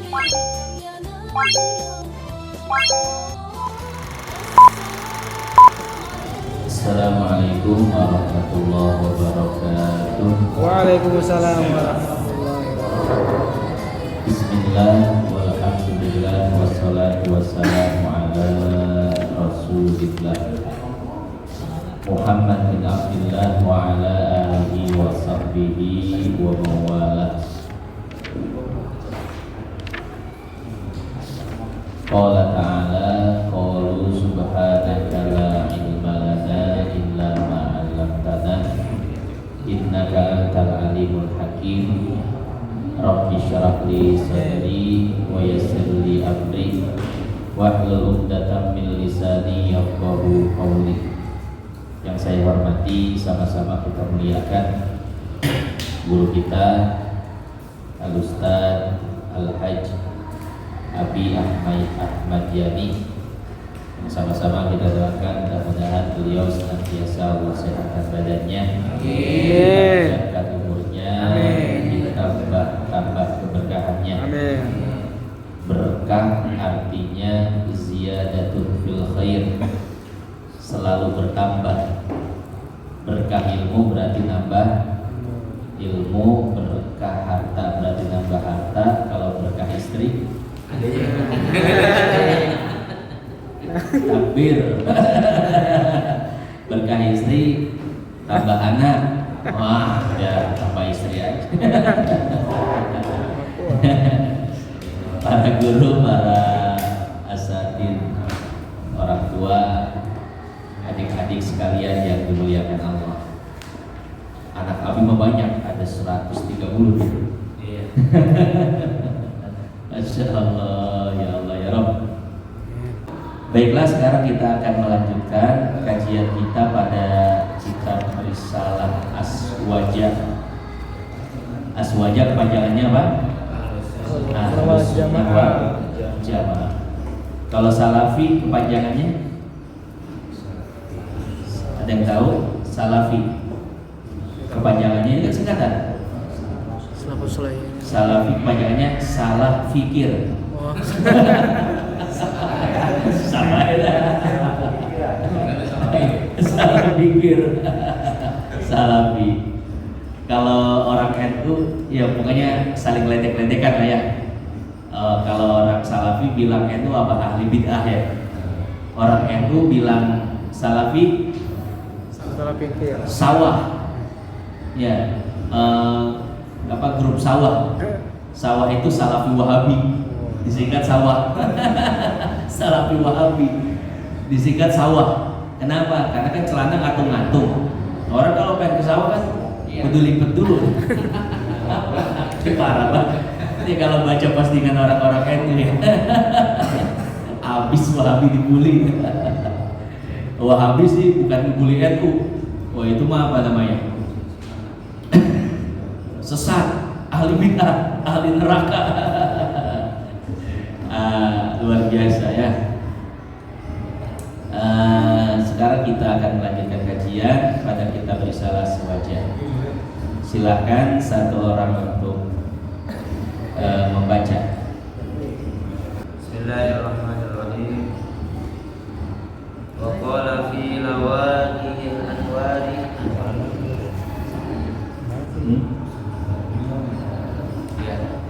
Assalamualaikum warahmatullahi wabarakatuh. Waalaikumsalam warahmatullahi wabarakatuh. Bismillah, walhamdulillah, wassalatu wassalamu ala rasulillah Muhammad bin Abdillah wa ala alihi wa sahbihi wa mawalah. Qala ta'ala, qalu subhanaka la ilma lana illa ma 'allamtana innaka antal alimul hakim. Rabbi syrah li sadri wa yassir li amri wahlul 'uqdatam min lisani yafqahu qawli. Yang saya hormati, sama-sama kita muliakan guru kita Al-Ustaz Al-Hajj Abi Ahmad Yani. Sama-sama kita doakan mudah-mudahan beliau senantiasa Allah sehatkan badannya, panjangkan umurnya, ditambah keberkahannya. Amin. Berkah artinya ziyadatun fil khair, selalu bertambah. Berkah ilmu berarti nambah ilmu, berkah harta berarti nambah harta. Kalau berkah istri takbir. Berkah istri tambah anak, wah ya tambah istri aja. Para guru, para asatidz, orang tua, adik-adik sekalian yang dimuliakan Allah. Anak Abi mah banyak, ada 130 gitu. Iya. Masya Allah, ya Allah, ya Rabb. Baiklah, sekarang kita akan melanjutkan kajian kita pada kitab Risalah Aswajah. Aswajah kepanjangannya apa? Ahlus Sunnah wal Jamaah. Kalau Salafi kepanjangannya? Ada yang tahu? Salafi kepanjangannya itu singkatan. Salafi kepanjangannya salah fikir. Sama ya. Salah pikir. Salafi. Kalau orang NU ya pokoknya saling ledek-ledekan lah ya. Kalau orang Salafi bilang NU apa, ahli bid'ah ya. Orang NU bilang Salafi Salah pikir. sawah. Ya. Grup sawah. Sawah itu Salafi Wahabi, disingkat sawah. Salafi Wahabi disingkat sawah. Kenapa? Karena kan celana ngatung-ngatung. Orang kalau pengen ke sawah kan kudu lipet dulu. Parah banget. Ini kalau baca postingan orang-orang NU ya. Abis Wahabi dibully. Wahabi sih bukan dibully NU. Wah itu mah apa namanya? Sesat, ahli bid'ah, ahli neraka. Luar biasa ya. Sekarang kita akan melanjutkan kajian pada kitab Risalah Aswajah. Silakan satu orang untuk membaca. Bismillahirrahmanirrahim. Wa qala fi lawaqihil anwari.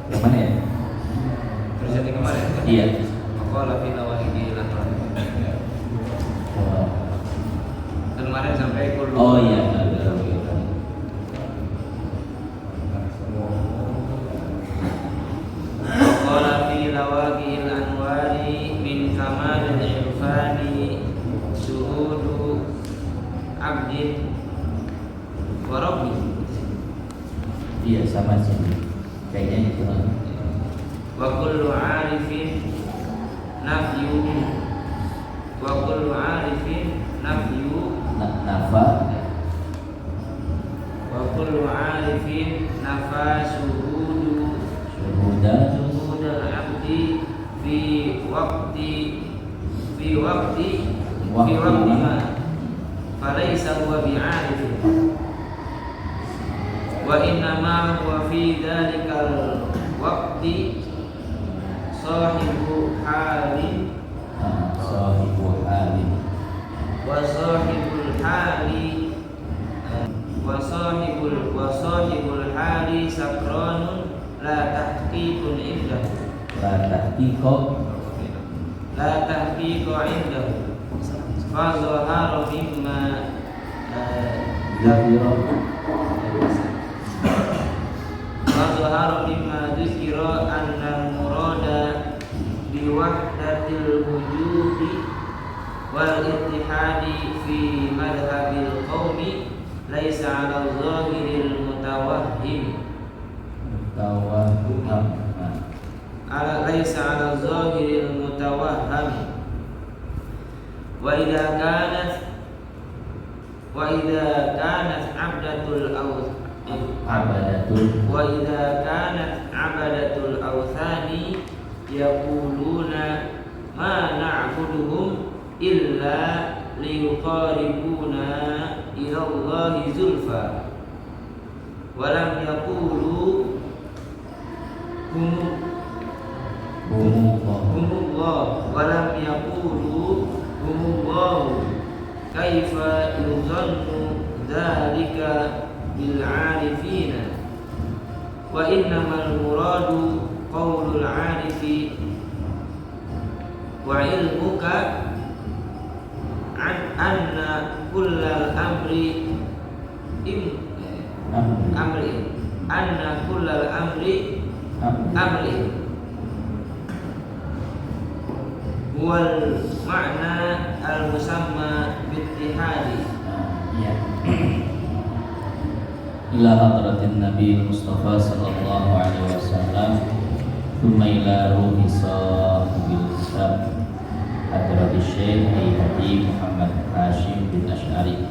Yang mana ya? Tulisan di kemarin. Iya. Wa qala fi lawaqihil anwari. Kemarin sampai kullu. Oh iya. Qala fi lawaqihil anwari min kamalil irfani syuhudu abdin wa rabbi. Iya sama sih. Kayaknya itu. Wa kullu arifin nafyu wa kullu arifin nafyu Nafa. wa kullu arifin nafa syuhudal abdi fi waqti ma falaysa huwa bi'arifin wa innama huwa fi dhalikal waqti sahibu halin sahibu halin wa sahibul hali wa sahibul hali sakranun la tahqiqun indahu la tahqiqo indahu fa zahara mimma dzakira Mazhar mimma dzikra anna murada bi wahdatil wujudi wal ittihadi fi madhhabil qaumi laisa 'ala zahiril mutawahhim laisa 'ala zahiril mutawahham wa idza kanat 'abdatul wa idza kanat abadatul awthani yaquluna ma na'buduhum illa liyuqaribuna ila Allahi zulfa wa lam yaqulu humullah wa lam yaqulu humullah kaifa yuzannu dzalika bil 'arifina wa innamal muradu qaulul 'arifi wa ilmuka anna kullal amri anna kullal amri wal ma'na al musamma bittihadi ila hadratin Nabi Mustafa sallallahu alaihi wasallam thumma ila ruhi sahibil sab hadratis Syekh Haji Muhammad Hashim bin Asy'ari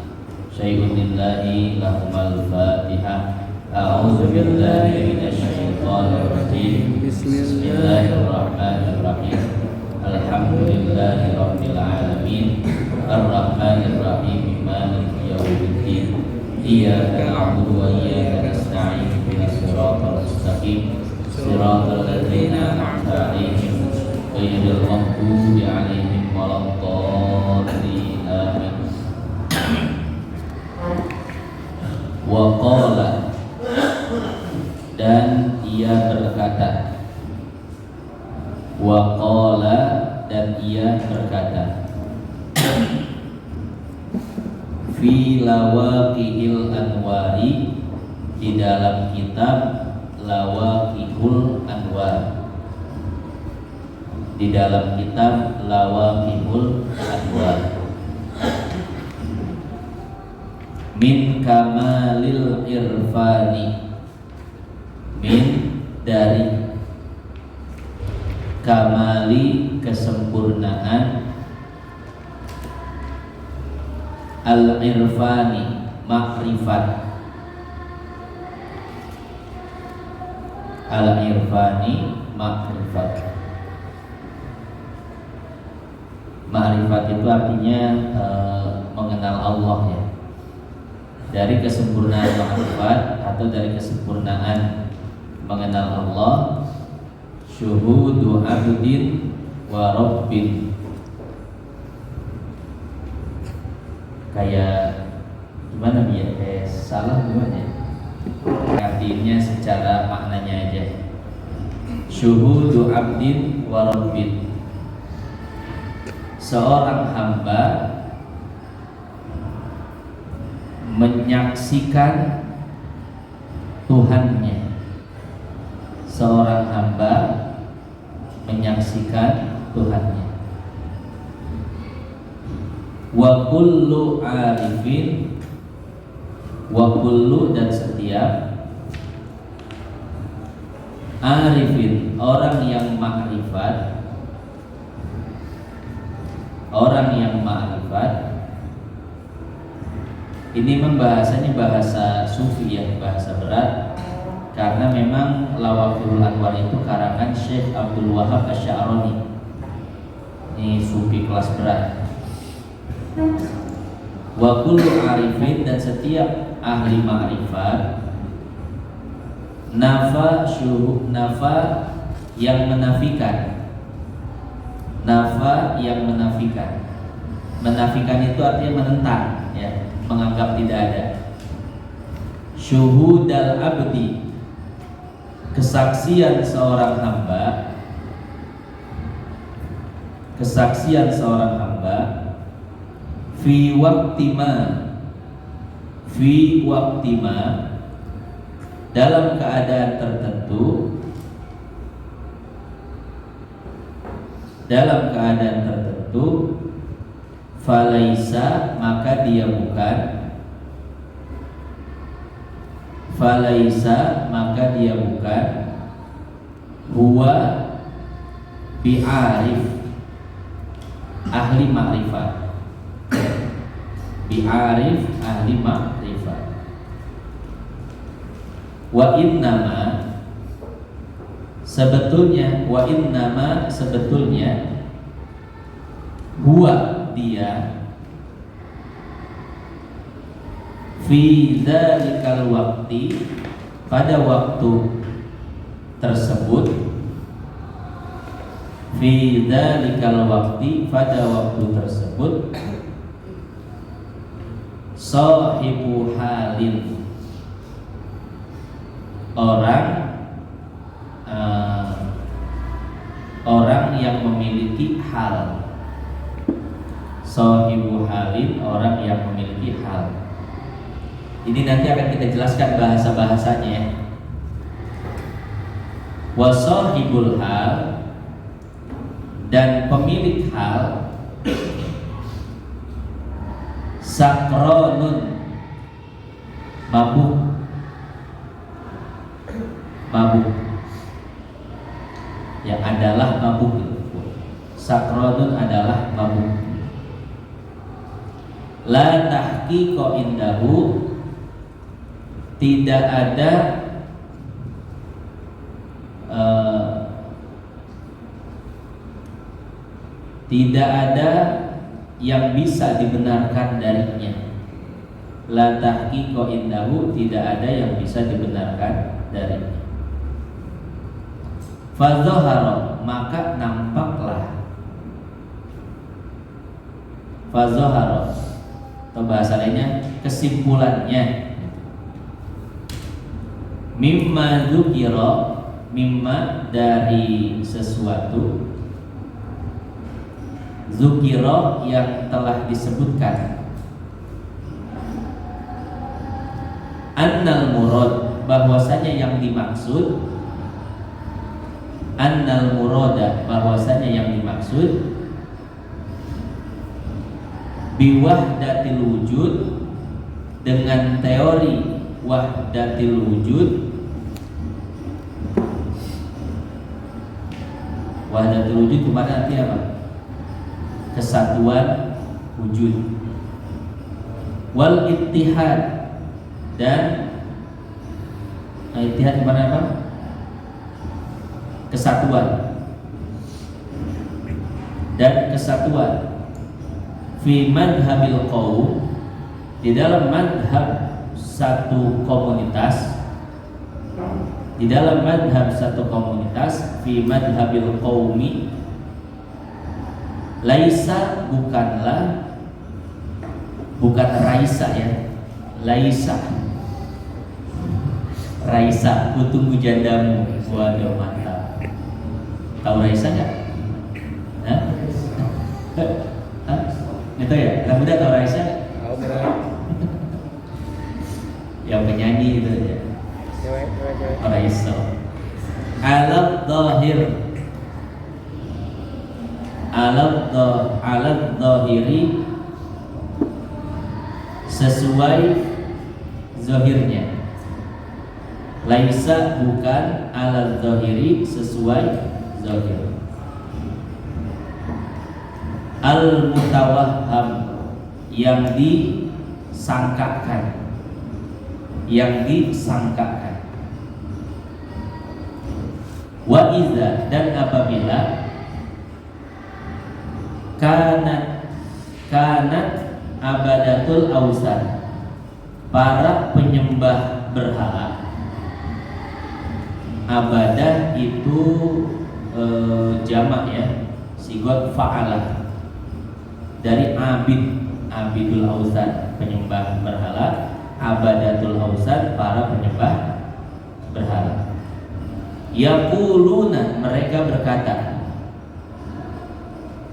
syai'un lillahi lahumal fatihah a'udzu billahi minasy syaithanir rajim bismillahirrahmanirrahim alhamdulillahi rabbil alamin arrahmanir rahim maliki yaumiddin iyyaka na'budu wa iyyaka nasta'in ihdinas siratal mustaqim siratal ladzina an'amta 'alaihim ghairil maghdubi 'alaihim waladdallin amin. Wa qala, dan ia berkata, wa qala, dan ia berkata, fi lawaqihil anwari, di dalam kitab Lawaqihul Anwar, di dalam kitab Lawaqihul Anwar, min kamalil irfani, min dari kamali kesempurnaan, al-irfani makrifat, al-irfani makrifat. Makrifat itu artinya mengenal Allah ya. Dari kesempurnaan makrifat atau dari kesempurnaan mengenal Allah, syuhudu abdin wa rabbin. Kayak gimana ya? Salah gimana? Artinya secara maknanya aja. Syuhudu abdin wa rabbin. Seorang hamba menyaksikan Tuhannya. Seorang hamba menyaksikan Tuhannya. Wa kullu arifin, wa kullu, dan setiap arifin, orang yang makrifat, orang yang makrifat. Ini membahasanya bahasa sufi ya, bahasa berat, karena memang Lawaqihul Anwar itu karangan Syekh Abdul Wahab Asy'arani. Ini sufi kelas berat. Wa kullu arifin, dan setiap ahli ma'rifat, nafa syuhud, nafa yang menafikan, Nafa yang menafikan. Menafikan itu artinya menentang, ya, menganggap tidak ada. Syuhudal abdi, kesaksian seorang hamba. Kesaksian seorang hamba fi waqtima, dalam keadaan tertentu, falaisa, maka dia bukan, huwa bi'arif, ahli ma'rifat, bi'arif, ahli ma'rifat. Wa innama, sebetulnya, huwa, dia, fi dzalikal waqti, pada waktu tersebut, sahibu halin, orang yang memiliki hal. Sahibu halin, orang yang memiliki hal. Ini nanti akan kita jelaskan bahasa-bahasanya. Wa sahibul hal, dan pemilik hal, sakronun, mabuk, yang adalah mabuk. Sakronun adalah mabuk. La tahqiqa indahu, tidak ada yang bisa dibenarkan darinya. La tahqiqa indahu, tidak ada yang bisa dibenarkan darinya. Fadzahara, maka nampaklah. Fadzahara, atau bahasa lainnya kesimpulannya. Mimma dzukira, mimma dari sesuatu, dzukira yang telah disebutkan. Annal murad, bahwasanya yang dimaksud, annal murada, bahwasanya yang dimaksud, biwahdatil wujud, dengan teori wahdatil wujud. Wahdatul wujud kemana artinya apa? Kesatuan wujud. Wal ittihad, dan ittihad kemana apa? Kesatuan. Dan kesatuan fi madhabil qaum, di dalam madhab satu komunitas, fi madhabil qaumi, laisa, bukanlah, bukan raisa, ya, raisa kutunggu jandamu. Waduh, mantap. Tahu raisa nggak? Hah? Itu ya, anak muda tahu Raisa? Yang penyanyi itu ya. Raisa. Alat dhahiri, sesuai zahirnya. Laisa, bukan, alat dhahiri, sesuai zahir. Al-mutawahham, yang disangkakan, Wa iza, dan apabila kanat abadatul ausan, para penyembah berhala. Abadah itu jamak, ya, sigot fa'alah dari abidul ausan, penyembah berhala, abadatul ausan, para penyembah berhala. Yaquluna, mereka berkata,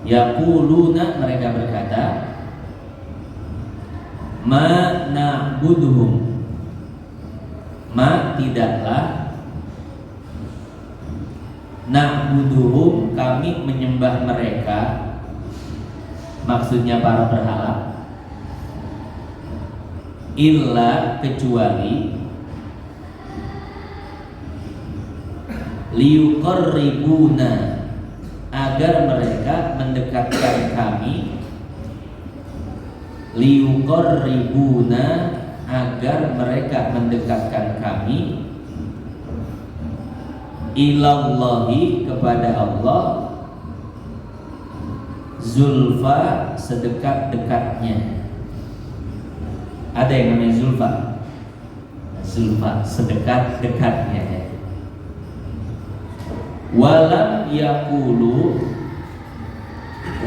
yaquluna, mereka berkata, ma na'buduhum, ma tidaklah, na'buduhum kami menyembah mereka, maksudnya para berhala, illa kecuali liyuqarribuna, agar mereka mendekatkan kami, liyuqarribuna, agar mereka mendekatkan kami, ilallahi, kepada Allah, zulfa, sedekat-dekatnya. Ada yang namanya zulfa, zulfa, sedekat-dekatnya. Walam yaqulu,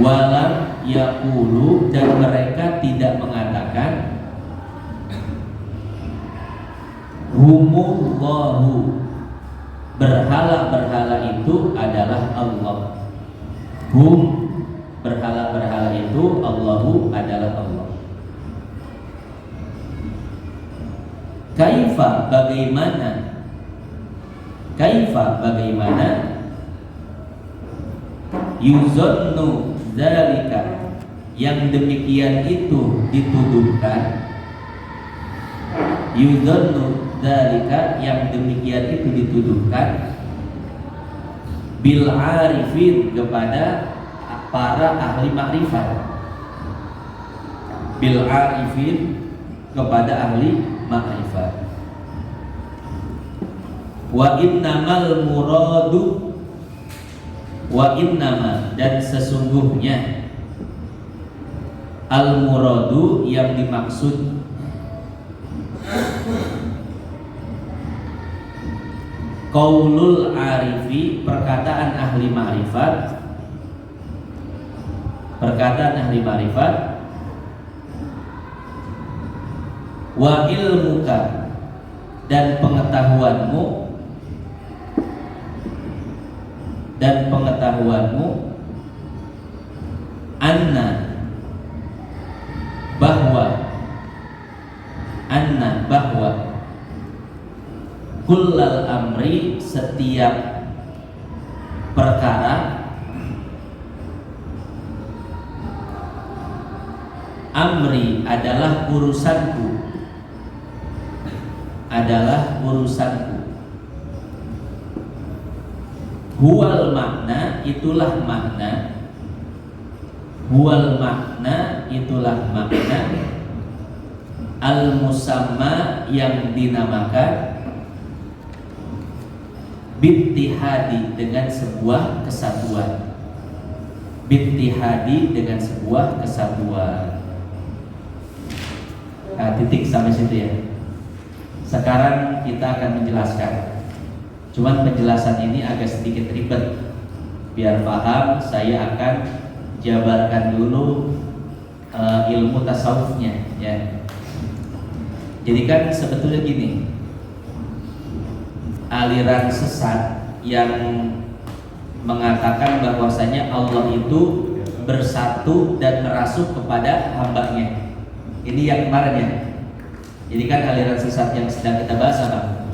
walam yaqulu, dan mereka tidak mengatakan, humullahu, berhala-berhala itu adalah Allah. Hum, berhala-berhala itu, Allahu, adalah Allah. Kaifa, bagaimana, kaifa, bagaimana, yuzannu dzalika, yang demikian itu dituduhkan, yuzannu dzalika, yang demikian itu dituduhkan, bil arifin, kepada para ahli makrifat, bil arifin, kepada ahli makrifat. Wa innamal muradu, wa innama, dan sesungguhnya, al muradu, yang dimaksud, qaulul arifi, perkataan ahli ma'rifat, perkataan ahli ma'rifat, wa ilmuka, dan pengetahuanmu, dan pengetahuanmu, anna, bahwa, anna, bahwa, kullal amri, setiap perkara, amri, adalah urusanku, adalah urusanku, huwal makna, itulah makna, huwal makna, itulah makna, al musamma, yang dinamakan, bittihadi, dengan sebuah kesatuan, bittihadi, dengan sebuah kesatuan. Nah, titik sampai situ ya. Sekarang kita akan menjelaskan. Cuman penjelasan ini agak sedikit ribet. Biar paham, saya akan jabarkan dulu ilmu tasawufnya ya. Jadi kan sebetulnya gini, aliran sesat yang mengatakan bahwasanya Allah itu bersatu dan merasuk kepada hambanya. Ini yang kemarin ya. Jadi kan aliran sesat yang sedang kita bahas apa?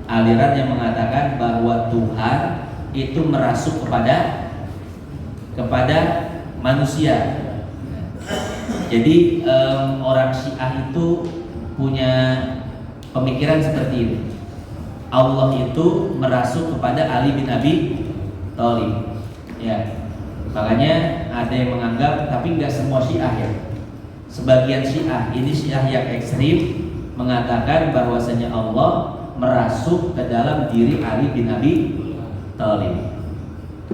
Aliran yang mengatakan bahwa Tuhan itu merasuk kepada manusia. Jadi orang Syiah itu punya pemikiran seperti ini. Allah itu merasuk kepada Ali bin Abi Thalib. Ya. Makanya ada yang menganggap, tapi nggak semua Syiah ya. Sebagian Syiah, ini Syiah yang ekstrim, mengatakan bahwasanya Allah merasuk ke dalam diri Ali bin Abi Thalib.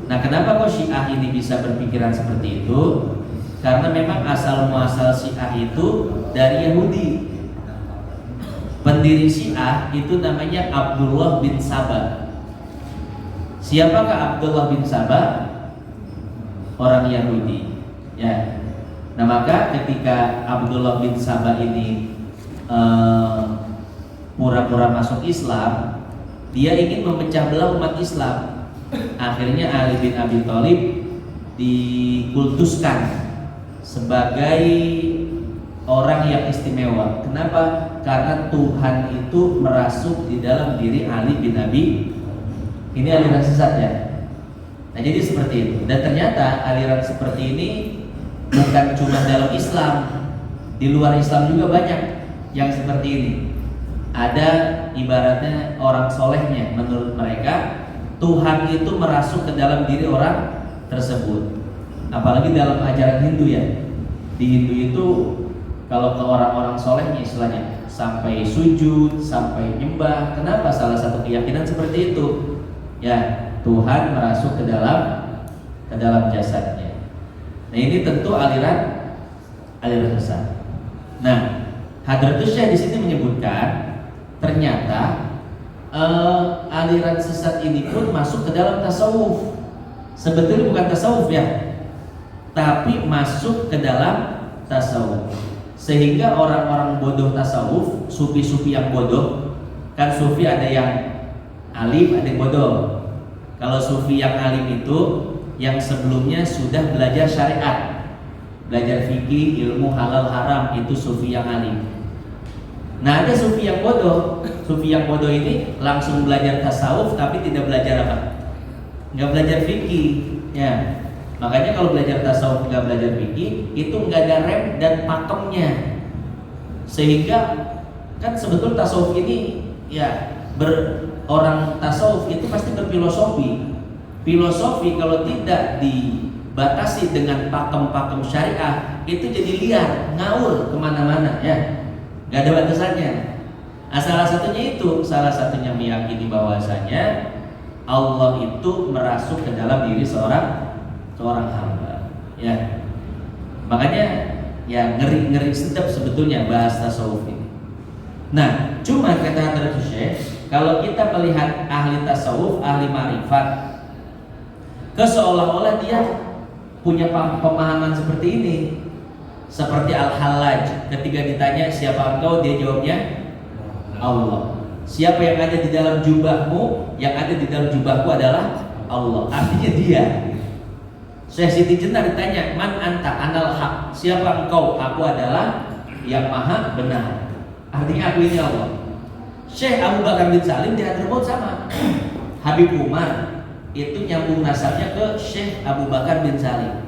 Nah, kenapa kok Syiah ini bisa berpikiran seperti itu? Karena memang asal muasal Syiah itu dari Yahudi. Pendiri Syiah itu namanya Abdullah bin Sabah. Siapakah Abdullah bin Sabah? orang Yahudi. Ya. Nah maka ketika Abdullah bin Sabah ini pura-pura masuk Islam, dia ingin memecah belah umat Islam. Akhirnya Ali bin Abi Thalib dikultuskan sebagai orang yang istimewa. Kenapa? Karena Tuhan itu merasuk di dalam diri Ali bin Abi. Ini aliran sesat ya. Nah jadi seperti itu. Dan ternyata aliran seperti ini bukan cuma dalam Islam, di luar Islam juga banyak yang seperti ini. Ada ibaratnya orang solehnya, menurut mereka Tuhan itu merasuk ke dalam diri orang tersebut. Apalagi dalam ajaran Hindu ya. Di Hindu itu kalau ke orang-orang solehnya istilahnya sampai sujud, sampai nyembah. Kenapa? Salah satu keyakinan seperti itu. Ya, Tuhan merasuk ke dalam jasadnya. Nah ini tentu aliran sesat. Nah, Hadratus Syekh di sini menyebutkan ternyata aliran sesat ini pun masuk ke dalam tasawuf. Sebetulnya bukan tasawuf ya, tapi masuk ke dalam tasawuf. Sehingga orang-orang bodoh tasawuf, sufi-sufi yang bodoh, kan sufi ada yang alim, ada yang bodoh. Kalau sufi yang alim itu yang sebelumnya sudah belajar syariat, belajar fikih, ilmu halal haram, itu sufi yang alim. Nah ada sufi yang bodoh. Sufi yang bodoh ini langsung belajar tasawuf tapi tidak belajar apa? Nggak belajar fikih ya. Makanya kalau belajar tasawuf nggak belajar fikih, itu nggak ada rem dan pakemnya. Sehingga kan sebetulnya tasawuf ini ya orang tasawuf itu pasti berfilosofi. Filosofi kalau tidak dibatasi dengan pakem-pakem syariah itu jadi liar, ngawur kemana-mana ya, nggak ada batasannya. Nah, salah satunya meyakini bahwasanya Allah itu merasuk ke dalam diri seorang hamba ya. Makanya ya ngeri sedap sebetulnya bahas tasawuf ini. Nah cuma kata Hadratus Syekh, kalau kita melihat ahli tasawuf, ahli ma'rifat, seolah-olah dia punya pemahaman seperti ini. Seperti Al-Hallaj, ketika ditanya siapa engkau, dia jawabnya Allah. Siapa yang ada di dalam jubahmu? Yang ada di dalam jubahku adalah Allah. Artinya dia. Syekh Siti Jenar ditanya, man anta anal haq, siapa engkau? Aku adalah yang maha benar. Artinya aku ini Allah. Syekh Abu Bakar bin Salim di Hadramaut sama. Habib Umar itu nyambung nasabnya ke Syekh Abu Bakar bin Salim.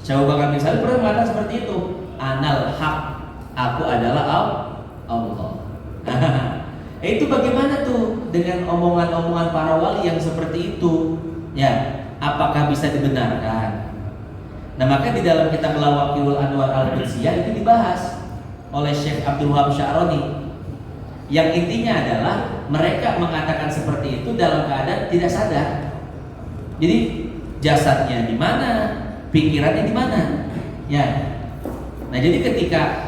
Syekh Abu Bakar bin Salim pernah mengatakan seperti itu, anal haq, aku adalah Allah. Itu bagaimana tuh dengan omongan-omongan para wali yang seperti itu? Ya, apakah bisa dibenarkan? Nah maka di dalam kitab Lawaqihul Anwar Al-Qudsiyah itu dibahas oleh Syekh Abdul Wahab Sya'rani. Yang intinya adalah mereka mengatakan seperti itu dalam keadaan tidak sadar. Jadi jasadnya di mana, pikirannya di mana? Ya. Nah jadi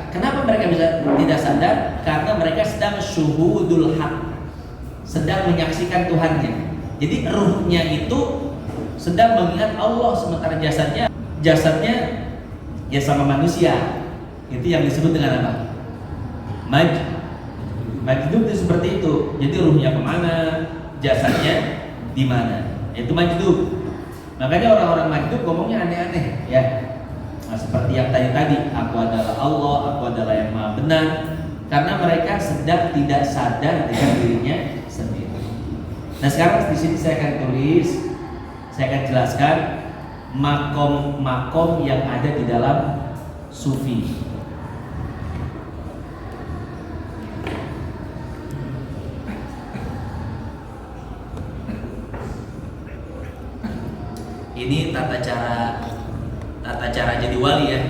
kenapa mereka bisa tidak sadar? Karena mereka sedang syuhudul haq, sedang menyaksikan Tuhannya. Jadi ruhnya itu sedang mengingat Allah, sementara jasadnya ya sama manusia. Itu yang disebut dengan apa? Majdub itu seperti itu. Jadi ruhnya kemana, jasadnya di mana? Itu majdub. Makanya orang-orang majdub ngomongnya aneh-aneh ya. Nah, seperti yang tadi, aku adalah Allah, aku adalah yang maha benar. Karena mereka sedang tidak sadar dengan dirinya sendiri. Nah sekarang di sini saya akan tulis, saya akan jelaskan makom-makom yang ada di dalam sufi. Ini tata cara jadi wali ya.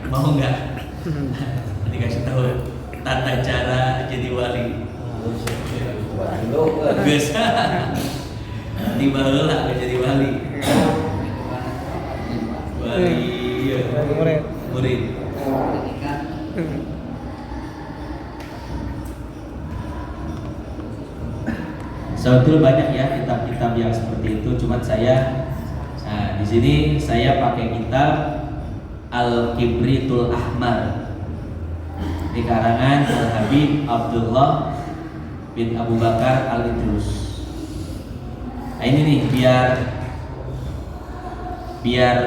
Mau nggak? Nanti kasih tahu tata cara jadi wali. Gus. Di baheula jadi wali. Wali ya. Murid. Sebetulnya banyak ya kitab-kitab yang seperti itu, cuma saya di sini saya pakai kitab Al-Kibritul Ahmar di karangan Al-Habib Abdullah bin Abu Bakar Al-Idrus. Nah, ini nih biar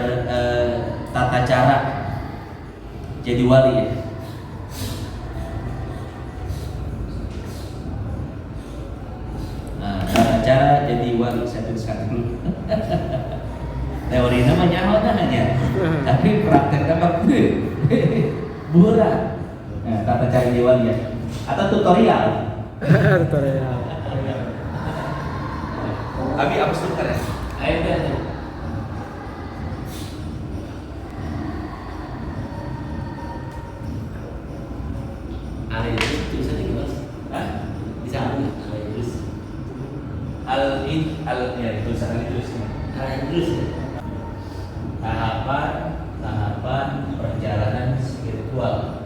tata cara jadi wali ya. Nah, tata cara jadi wali saya tuliskan dulu. Teori namanya hanya, tapi prakteknya mah burak. Nah, tata cara jadi wali ya. Atau tutorial. Tutorial. Abi apa struktur ya? Ayo deh. Ada itu tulisannya gimana sih? Hah? Bisa nggak? Ada terus. Al ya tulisannya terus. Ada terus. Tahapan perjalanan spiritual.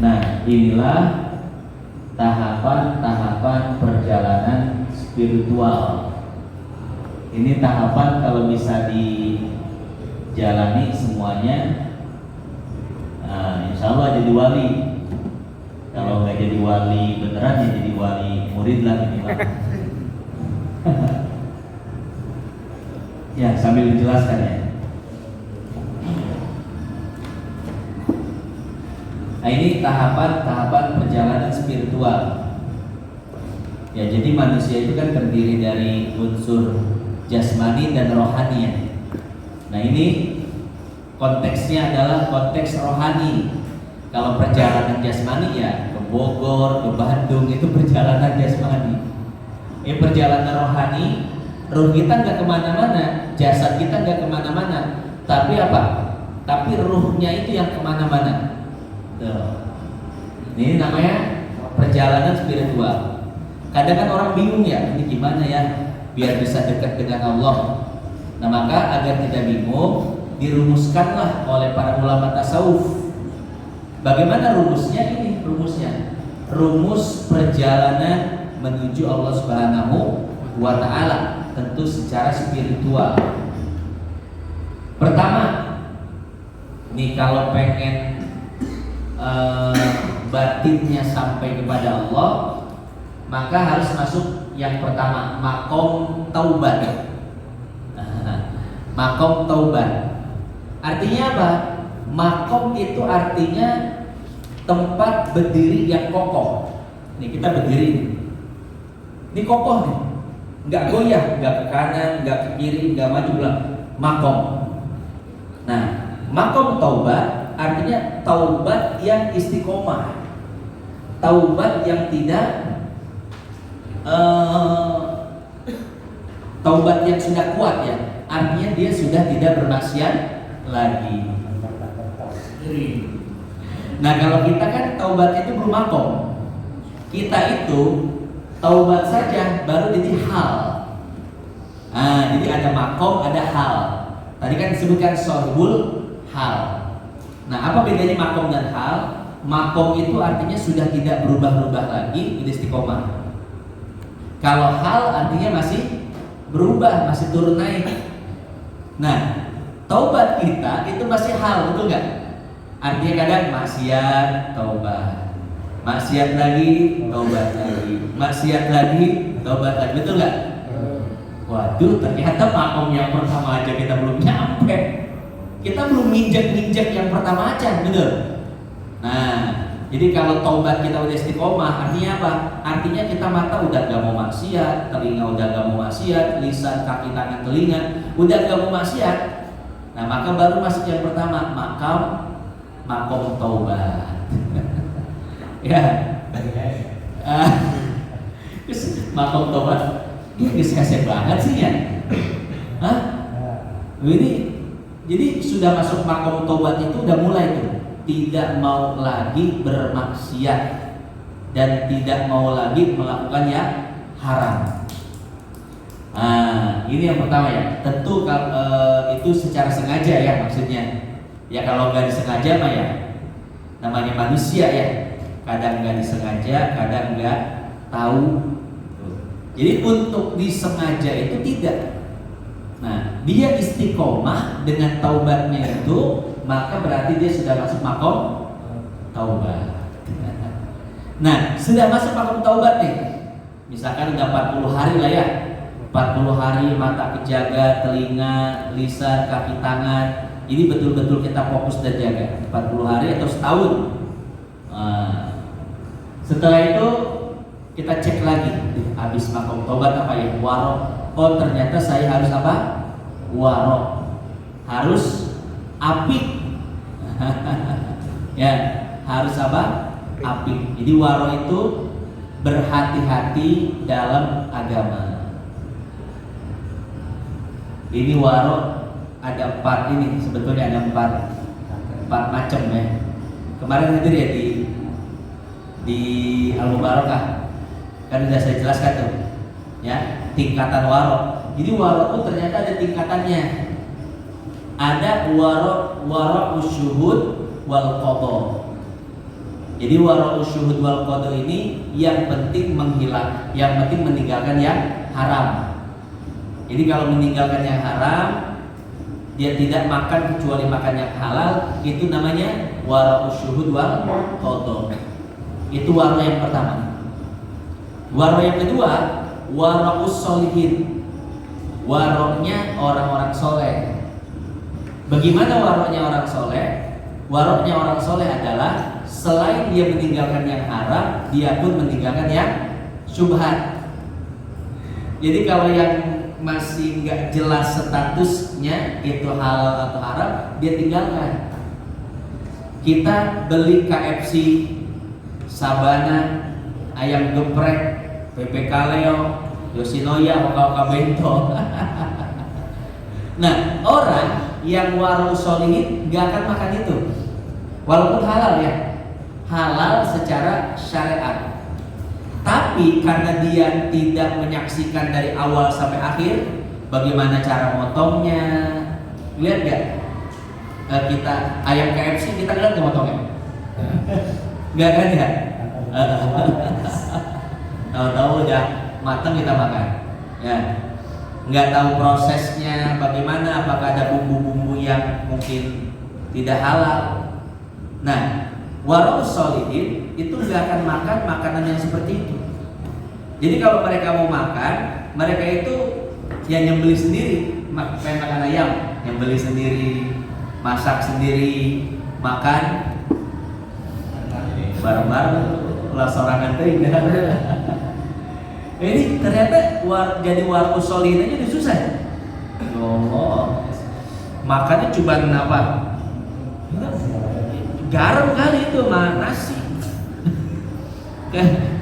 Nah, inilah tahapan-tahapan perjalanan spiritual. Ini tahapan kalau bisa dijalani semuanya, nah, insya Allah jadi wali. Kalau nggak jadi wali beneran, ya jadi wali murid lah minimal. Ya, sambil dijelaskan ya. Nah, ini tahapan-tahapan perjalanan spiritual. Ya, jadi manusia itu kan terdiri dari unsur jasmani dan rohani ya. Nah, ini konteksnya adalah konteks rohani. Kalau perjalanan jasmani ya ke Bogor, ke Bandung, itu perjalanan jasmani. Perjalanan rohani, roh kita nggak kemana-mana, jasad kita nggak kemana-mana, tapi apa? Tapi ruhnya itu yang kemana-mana. Tuh. Ini namanya perjalanan spiritual. Kadang kan orang bingung ya, ini gimana ya biar bisa dekat dengan Allah. Nah maka agar tidak bingung, dirumuskanlah oleh para ulama tasawuf. Bagaimana rumusnya ini? Rumus perjalanan menuju Allah Subhanahu wa Ta'ala, tentu secara spiritual. Pertama, nih kalau pengen batinnya sampai kepada Allah, maka harus masuk yang pertama, makom taubat. Makom taubat artinya apa? Makom itu artinya tempat berdiri yang kokoh. Nih kita berdiri, ini kokoh nih, nggak goyah, nggak ke kanan, nggak ke kiri, nggak maju belakang. Makom. Nah, makom taubat artinya taubat yang istiqomah, taubat yang tidak taubat yang sudah kuat ya. Artinya dia sudah tidak bermaksiat lagi. Nah kalau kita kan taubat itu belum makom. Kita itu taubat saja baru jadi hal. Jadi ada makom, ada hal. Tadi kan disebutkan sohbul hal. Nah apa bedanya makom dan hal? Makom itu artinya sudah tidak berubah-ubah lagi, udah istiqomah. Kalau hal artinya masih berubah, masih turun naik. Nah, taubat kita itu masih hal, betul nggak? Artinya kadang maksiat, taubat, maksiat lagi, taubat lagi, maksiat lagi, taubat lagi, betul nggak? Waduh, ternyata makom yang pertama aja kita belum nyampe. Kita belum nginjak yang pertama aja, betul? Nah, jadi kalau taubat kita udah istiqomah, artinya apa? Artinya kita mata udah gak mau maksiat, telinga udah gak mau maksiat, lisan, kaki, tangan, telinga udah gak mau maksiat. Nah maka baru masuk yang pertama, makom taubat. Ya, makom taubat, ini diskasih banget sih ya. Ini jadi sudah masuk makom taubat itu udah mulai tuh. Tidak mau lagi bermaksiat dan tidak mau lagi melakukan yang haram. Ini yang pertama ya. Tentu itu secara sengaja ya maksudnya. Ya kalau nggak disengaja mah ya namanya manusia ya. Kadang nggak disengaja, kadang nggak tahu. Jadi untuk disengaja itu tidak. Nah dia istiqomah dengan taubatnya itu, maka berarti dia sudah masuk makom taubat. Nah, sudah masuk makom taubat nih. Misalkan udah 40 hari lah ya. 40 hari mata kejaga, telinga, lisan, kaki, tangan. Ini betul-betul kita fokus dan jaga. 40 hari atau setahun. Setelah itu kita cek lagi. Habis makom taubat apa ya? Warok. Oh ternyata saya harus apa? Warok. Harus apik. Ya, harus apa? Apik. Jadi waro itu berhati-hati dalam agama. Ini waro ada 4 ini, sebetulnya ada 4 macam ya. Kemarin hadir ya di Al-Mubarakah. Kan sudah saya jelaskan tuh. Ya, tingkatan waro. Jadi waro itu ternyata ada tingkatannya. Ada waro usyuhud wal qadha. Jadi waro usyuhud wal qadha ini yang penting meninggalkan yang haram. Jadi kalau meninggalkan yang haram, dia tidak makan kecuali makan yang halal, itu namanya waro usyuhud wal qadha. Itu waro yang pertama. Waro yang kedua, waro ussolihin. Waronya orang-orang soleh. Bagaimana waroknya orang soleh? Waroknya orang soleh adalah selain dia meninggalkan yang haram, dia pun meninggalkan yang syubhat. Jadi kalau yang masih nggak jelas statusnya itu halal atau haram, dia tinggalkan. Kita beli KFC Sabana, ayam geprek, Pepe Kaleo, Yoshinoya, Oka-oka bento. Nah, orang yang warung solihin gak akan makan itu, walaupun halal ya, halal secara syariat. Tapi karena dia tidak menyaksikan dari awal sampai akhir, bagaimana cara motongnya, lihat gak? Kita ayam KFC kita lihat nggak motongnya? Gak kan ya? Tahu-tahu udah matang kita makan, ya. Nggak tahu prosesnya bagaimana, apakah ada bumbu-bumbu yang mungkin tidak halal. Nah, warung solihin itu nggak akan makan makanan yang seperti itu. Jadi kalau mereka mau makan, mereka itu yang nyembeli sendiri, pengen makan ayam, nyembeli sendiri, masak sendiri, makan bareng-bareng, lah sorangan teh. Ini ternyata jadi warung solihin aja udah susah. Oh, makannya cuma apa? Garam kali itu sama nasi.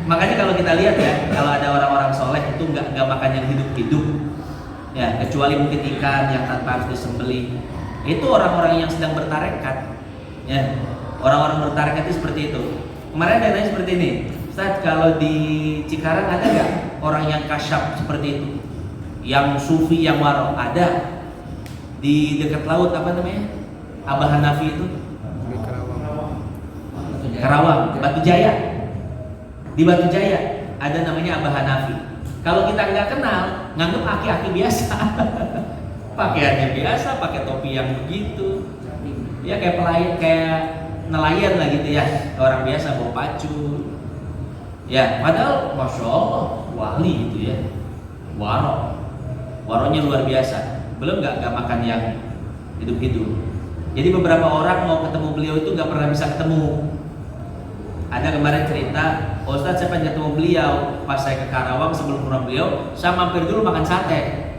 Makanya kalau kita lihat ya, kalau ada orang-orang soleh itu nggak makan yang hidup-hidup, ya kecuali mungkin ikan yang tanpa harus disembelih. Itu orang-orang yang sedang bertarekat, ya orang-orang bertarekat itu seperti itu. Kemarin ada nanya seperti ini, Ustaz, kalau di Cikarang ada nggak orang yang kasyaf seperti itu, yang sufi, yang waro? Ada di dekat laut, apa namanya, Abah Hanafi itu, Karawang, Batu Jaya. Di Batu Jaya ada namanya Abah Hanafi. Kalau kita nggak kenal, nganggep aki-aki biasa, pakaiannya biasa, pakai topi yang begitu, ya kayak pelayan, kayak nelayan lah gitu ya, orang biasa bawa pacu. Ya, padahal masya Allah wali gitu ya, waronya luar biasa. Belum nggak makan yang hidup-hidup. Jadi beberapa orang mau ketemu beliau itu nggak pernah bisa ketemu. Ada kemarin cerita, Ustaz saya pengen ketemu beliau, pas saya ke Karawang sebelum rumah beliau, saya mampir dulu makan sate.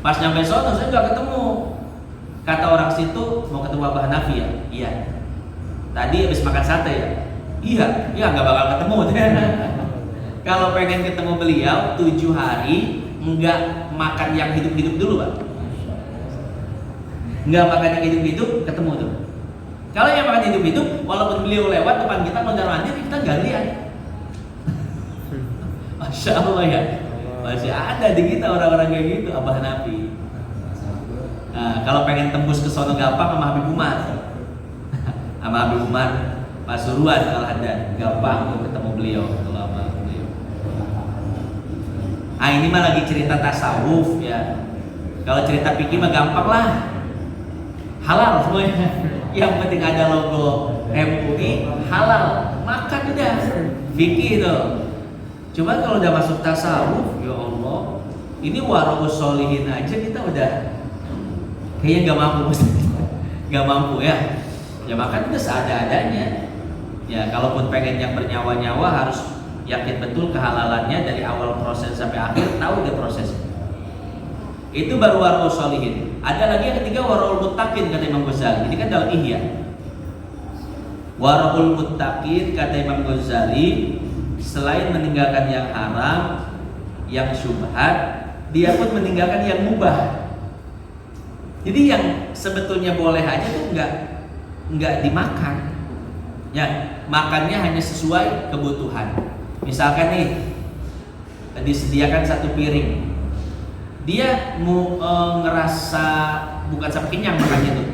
Pas nyampe sono saya nggak ketemu. Kata orang situ mau ketemu Abah Hanafi ya? Iya. Tadi habis makan sate ya? Iya, nggak bakal ketemu. Kalau pengen ketemu beliau 7 hari nggak makan yang hidup-hidup dulu, Pak. Nggak makan yang hidup-hidup, ketemu tuh. Kalau yang makan hidup-hidup, walaupun beliau lewat depan kita mondar mandir, kita nggak lihat. Masya Allah ya, masih ada di kita orang-orang kayak gitu, Abah Hanafi. Nah, kalau pengen tembus ke sono gampang sama Habib Umar, sama Habib Umar Pasuruan kalau ada, gampang ketemu beliau kalau sama beliau. Ah ini mah lagi cerita tasawuf ya. Kalau cerita fikih mah gampang lah, halal semuanya. Yang penting ada logo MUI, halal, makan udah, fikih itu. Cuma kalau udah masuk tasawuf, ya Allah, ini warung solihin aja kita udah kayaknya nggak mampu, nggak mampu ya. Ya makan udah seadanya. Ya kalaupun pengen yang bernyawa-nyawa harus yakin betul kehalalannya dari awal proses sampai akhir, tahu deh prosesnya. Itu baru warung solihin. Ada lagi yang ketiga warul muttaqin kata Imam Ghazali. Ini kan dalam Ihya. Warul muttaqin kata Imam Ghazali, selain meninggalkan yang haram, yang syubhat, dia pun meninggalkan yang mubah. Jadi yang sebetulnya boleh aja tuh nggak dimakan. Ya, makannya hanya sesuai kebutuhan. Misalkan nih disediakan 1 piring, dia mau ngerasa bukan sampai kenyang makannya tuh.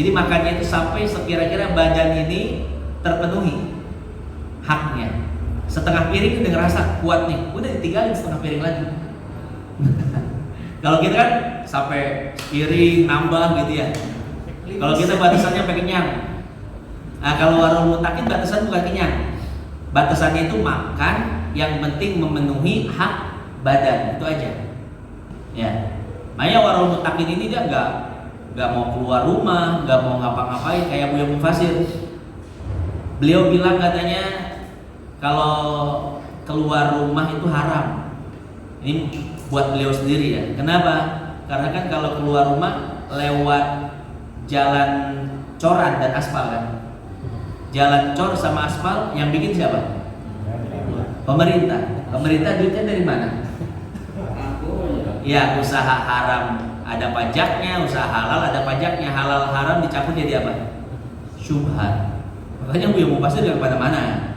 Jadi makannya itu sampai sekira-kira badan ini terpenuhi haknya. Setengah piring udah ngerasa kuat nih, udah ditinggalin setengah piring lagi. Kalau kita kan sampai piring nambah gitu ya. Kalau kita batasannya sampai kenyang. Nah kalau warung muttaqin batasan bukan kenyang, batasannya itu makan yang penting memenuhi hak badan, itu aja. Ya, makanya warung muttaqin ini dia nggak mau keluar rumah, nggak mau ngapa-ngapain kayak Buya Mufasir. Beliau bilang katanya kalau keluar rumah itu haram. Ini buat beliau sendiri ya. Kenapa? Karena kan kalau keluar rumah lewat jalan coran dan aspal kan. Jalan cor sama aspal yang bikin siapa? Pemerintah. Pemerintah duitnya dari mana? Ya, usaha haram ada pajaknya, usaha halal ada pajaknya. Halal haram dicampur jadi apa? Syubhat. Makanya Buya Mufasir dari mana-mana.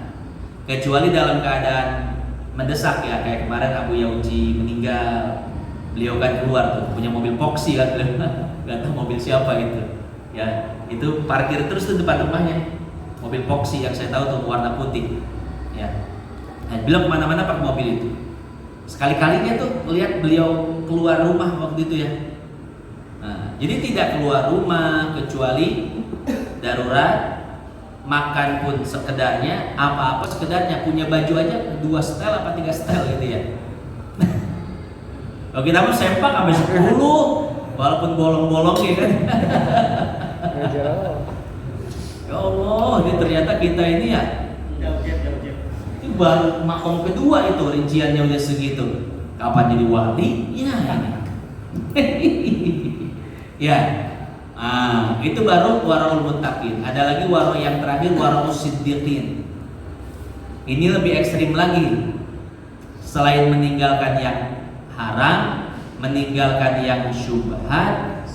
Kecuali dalam keadaan mendesak ya, kayak kemarin Abu Yauji meninggal, beliau kan keluar tuh punya mobil Foxy kan, nggak tahu mobil siapa gitu ya, itu parkir terus tuh depan rumahnya mobil Foxy yang saya tahu tuh warna putih ya. Nah, beliau kemana-mana pakai mobil itu. Sekali-kalinya tuh lihat beliau keluar rumah waktu itu ya. Nah, jadi tidak keluar rumah kecuali darurat, makan pun sekedarnya, apa-apa sekedarnya, punya baju aja 2 setel apa 3 setel gitu ya. Kalau kita mau sempak sampai 10 walaupun bolong-bolong ya kan. Ya Allah, ini ternyata kita ini ya. Itu baru makom kedua itu rinciannya udah segitu. Kapan jadi wali? Ya ini. Ya. Itu baru waraul muttaqin. Ada lagi waro yang terakhir, waraul siddiqin. Ini lebih ekstrim lagi. Selain meninggalkan yang haram, meninggalkan yang syubhat,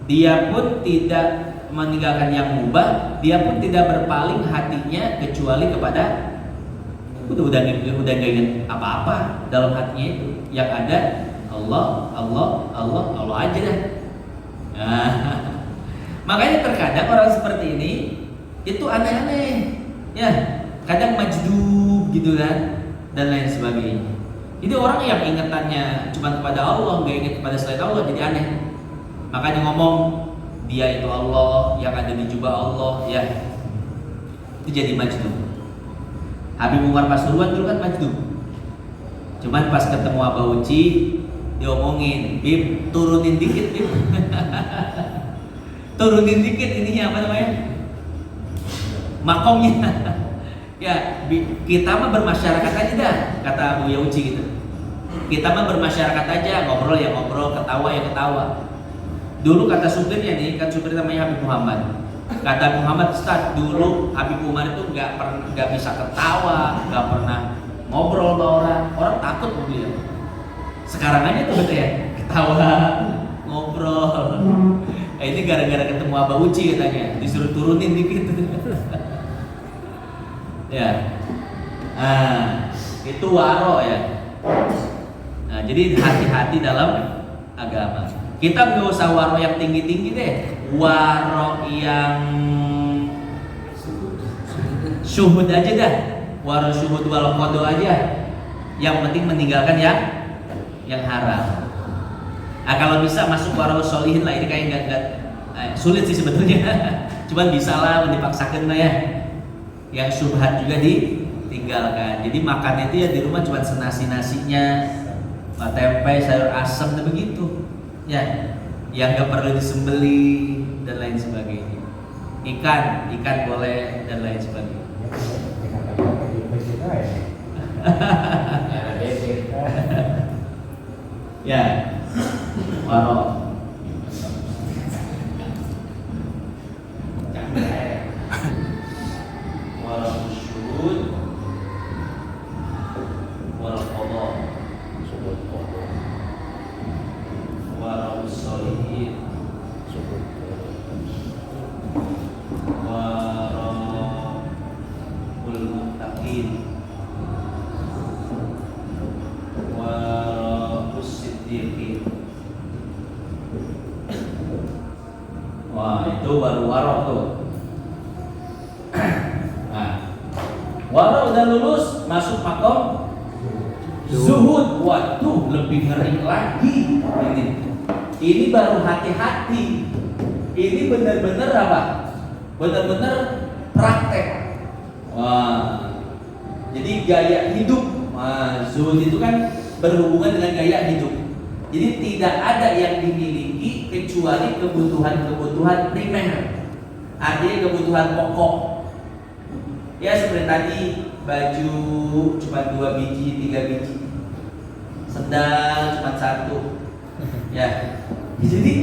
dia pun tidak meninggalkan yang mubah, dia pun tidak berpaling hatinya kecuali kepada udah gak ingat apa-apa dalam hatinya itu. Yang ada Allah, Allah, Allah, Allah aja dah. Makanya terkadang orang seperti ini itu aneh-aneh, ya, kadang majdub gitu kan, dan lain sebagainya. Jadi orang yang ingatannya cuma kepada Allah, nggak ingat kepada selain Allah, jadi aneh. Makanya ngomong dia itu Allah, yang ada di jubah Allah, ya, itu jadi majdub. Habib Umar Pasuruan dulu kan majdub. Cuman pas ketemu Abah Uci, diomongin, Bib, turunin dikit, Bib. Turunin dikit ininya apa namanya? Makomnya. Ya, kita mah bermasyarakat aja dah, kata Abu Yauci gitu. Kita mah bermasyarakat aja, ngobrol ya ngobrol, ketawa ya ketawa. Dulu kata supirnya nih, kan supir namanya Habib Muhammad. Kata Muhammad, Ustaz, dulu Habib Umar itu nggak bisa ketawa, nggak pernah ngobrol sama orang takut sama dia. Sekarang aja tuh betul ya, ketawa, ngobrol. Ini gara-gara ketemu Abah Uci katanya, disuruh turunin dikit. Ya, itu waro ya. Nah, jadi hati-hati dalam agama. Kita nggak usah waro yang tinggi-tinggi deh, waro yang syuhud aja dah, waro syuhud wal qada aja. Yang penting meninggalkan yang haram. Kalau bisa masuk waro solihin lah, ini kayak nggak sulit sih sebetulnya. Cuman bisa lah, dipaksakan lah ya. Yang syubhat juga ditinggalkan. Jadi makan itu ya di rumah cuma senasi-nasinya, tempe, sayur asam, dan begitu. Ya, yang nggak perlu disembeli dan lain sebagainya. Ikan boleh dan lain sebagainya. Ya, waro. Wah, itu baru waro tuh. Nah, waro udah lulus, masuk makom zuhud. Waduh, lebih ngeri lagi ini baru hati-hati. Ini benar-benar apa? Benar-benar praktek. Wah, jadi gaya hidup. Zuhud itu kan berhubungan dengan gaya hidup. Jadi tidak ada yang dimiliki kecuali kebutuhan-kebutuhan primer. Ada kebutuhan pokok. Ya seperti tadi, baju cuma 2 biji, 3 biji. Sendal cuma 1. Ya. Jadi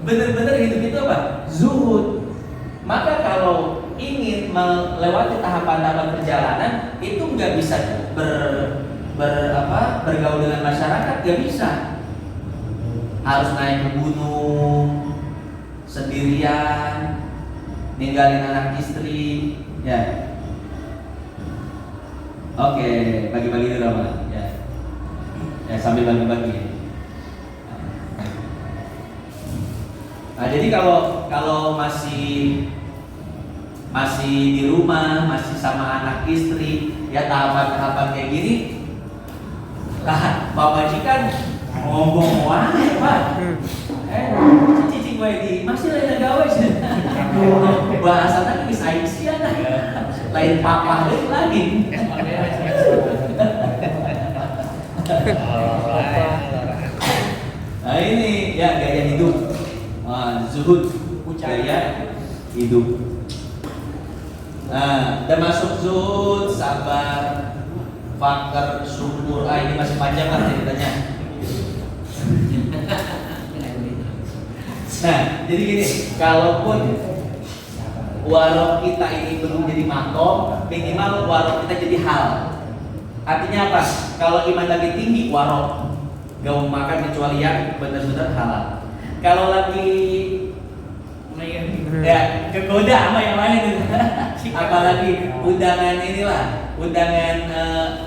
benar-benar hidup itu apa? Zuhud. Maka kalau ingin melewati tahapan-tahapan perjalanan itu nggak bisa bergaul dengan masyarakat, nggak bisa. Harus naik ke gunung sendirian, ninggalin anak istri, ya. Oke, bagi-bagi dulu Pak. Ya sambil bagi-bagi. Nah, jadi kalau masih di rumah, masih sama anak istri, ya tahapan-tahapan kayak gini, Pak majikan ngomong wae Pak. Cici gue di masih lain gawe sih. Bahasanya geus aing sia nah. Lain papa lagi. Nah ini ya gaya hidup, zuhud, gaya hidup. Nah, udah masuk zuhud, sabar, fakir, syukur. Ini masih panjang kan ceritanya. Nah, jadi gini, kalaupun warok kita ini belum jadi makom, minimal warok kita jadi hal. Artinya apa? Kalau iman lagi tinggi, warok gak mau makan kecuali yang benar-benar halal. Kalau lagi ya kegoda sama yang lain, apalagi undangan inilah, undangan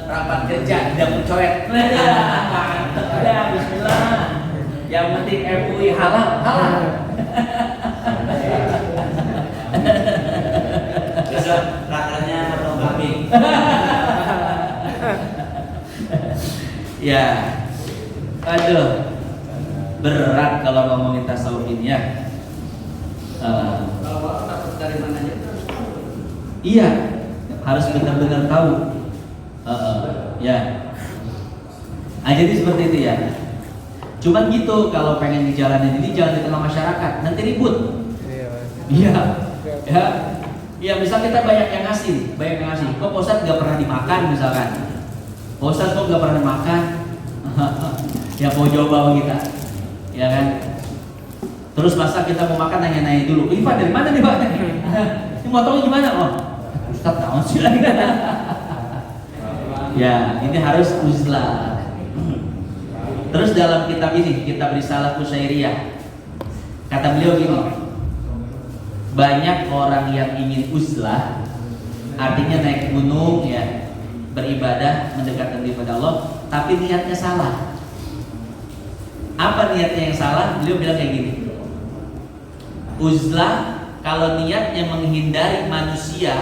rapat kerja tidak mencoret. Udah, Bismillah. Yang penting MUI halal. Besok rakernya potong kambing. Ya, aduh, berat kalau ngomongin tasawuf ini ya. Kalau takut dari mananya harus tahu. Iya, harus benar-benar tahu. Ya. Nah, jadi seperti itu ya. Cuman gitu, kalau pengen dijalanin ini jangan di tengah masyarakat, nanti ribut. Iya. Ya. Ya, misal kita banyak yang ngasih. Kok Pak Ustadz gak pernah dimakan misalkan. Pak Ustadz kok gak pernah dimakan. Ya mau coba kita. Ya kan. Terus masa kita mau makan nanya-nanya dulu. Ini Pak dari mana nih Pak? Ini motongnya gimana? Oh, Ustadz tahu sih lagi. Ya, ini harus uzlah. Terus dalam kitab ini, kitab Risalah Kusyairiyah, kata beliau gini, banyak orang yang ingin uzlah, artinya naik gunung ya, beribadah, mendekatkan diri pada Allah, tapi niatnya salah. Apa niatnya yang salah? Beliau bilang kayak gini, uzlah kalau niatnya menghindari manusia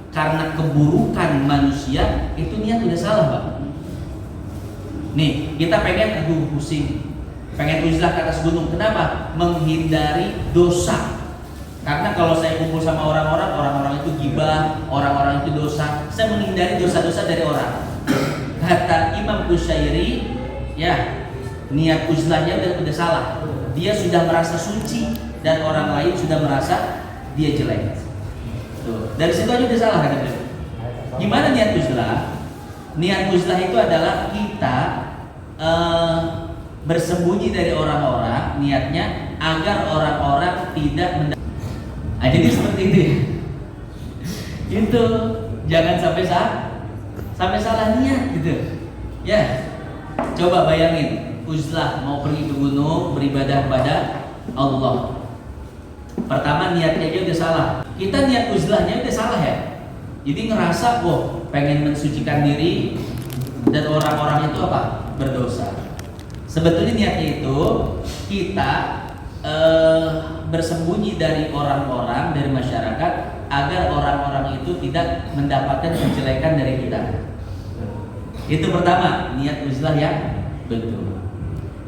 karena keburukan manusia, itu niat udah salah Pak. Nih, kita pengen pusing, pengen uzlah ke atas gunung. Kenapa? Menghindari dosa. Karena kalau saya kumpul sama orang-orang itu gibah, orang-orang itu dosa. Saya menghindari dosa-dosa dari orang. Kata Imam Kusyairi, ya, niat uzlahnya udah salah. Dia sudah merasa suci dan orang lain sudah merasa dia jelek. Tuh, dari situ aja udah salah kan? Gimana niat uzlah? Niat uzlah itu adalah kita bersembunyi dari orang-orang, niatnya agar orang-orang tidak nah, jadi seperti itu ya. Itu jangan sampai salah niat gitu. Ya. Coba bayangin, uzlah mau pergi ke gunung beribadah kepada Allah. Pertama niatnya aja udah salah. Kita niat uzlahnya udah salah ya. Jadi ngerasa pengen mensucikan diri dan orang-orang itu apa? Berdosa. Sebetulnya niatnya itu kita bersembunyi dari orang-orang, dari masyarakat, agar orang-orang itu tidak mendapatkan kejelekan dari kita. Itu pertama, niat uzlah yang betul.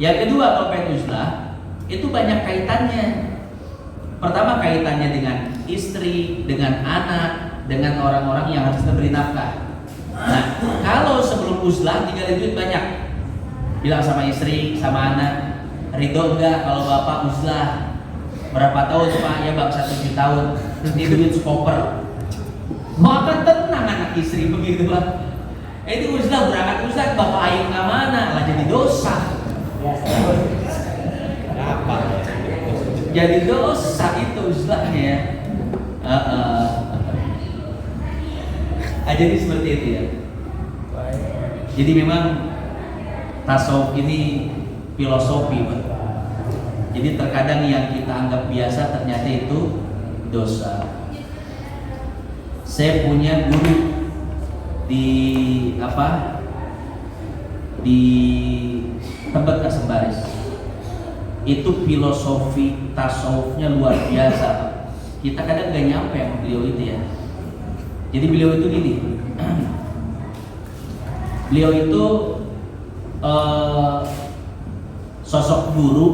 Yang kedua, kalau pengen uzlah itu banyak kaitannya. Pertama kaitannya dengan istri, dengan anak, dengan orang-orang yang harus kita beri nafkah. Nah, kalau sebelum uzlah tinggal duit banyak, bilang sama istri, sama anak, ridho enggak kalau bapak uzlah? Berapa tahun Pak? Ya bang 7 tahun. Ini duit skoper. Maka tenang anak istri begitu Pak. Itu uzlah, berangkat uzlah, bapak aing ke mana? Lah jadi dosa. Jadi dosa itu uzlahnya ya. Jadi seperti itu ya. Jadi memang tasawuf ini filosofi, Pak. Jadi terkadang yang kita anggap biasa ternyata itu dosa. Saya punya guru di di Tebet Kasembaris. Itu filosofi tasawufnya luar biasa, Pak. Kita kadang gak nyampe sama beliau itu ya. Jadi beliau itu gini. Beliau itu sosok guru,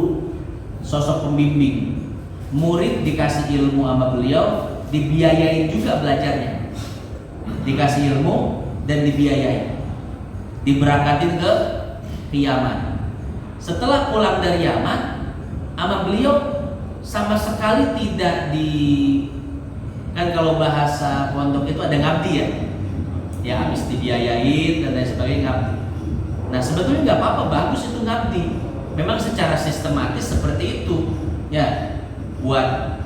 sosok pembimbing. Murid dikasih ilmu sama beliau, dibiayain juga belajarnya. Dikasih ilmu dan dibiayai. Diberangkatin ke Yaman. Setelah pulang dari Yaman, sama beliau sama sekali tidak kan kalau bahasa pondok itu ada ngabdi ya. Ya habis dibiayain dan lain sebagainya ngabdi. Nah sebetulnya nggak apa-apa, bagus itu ngabdi. Memang secara sistematis seperti itu ya, buat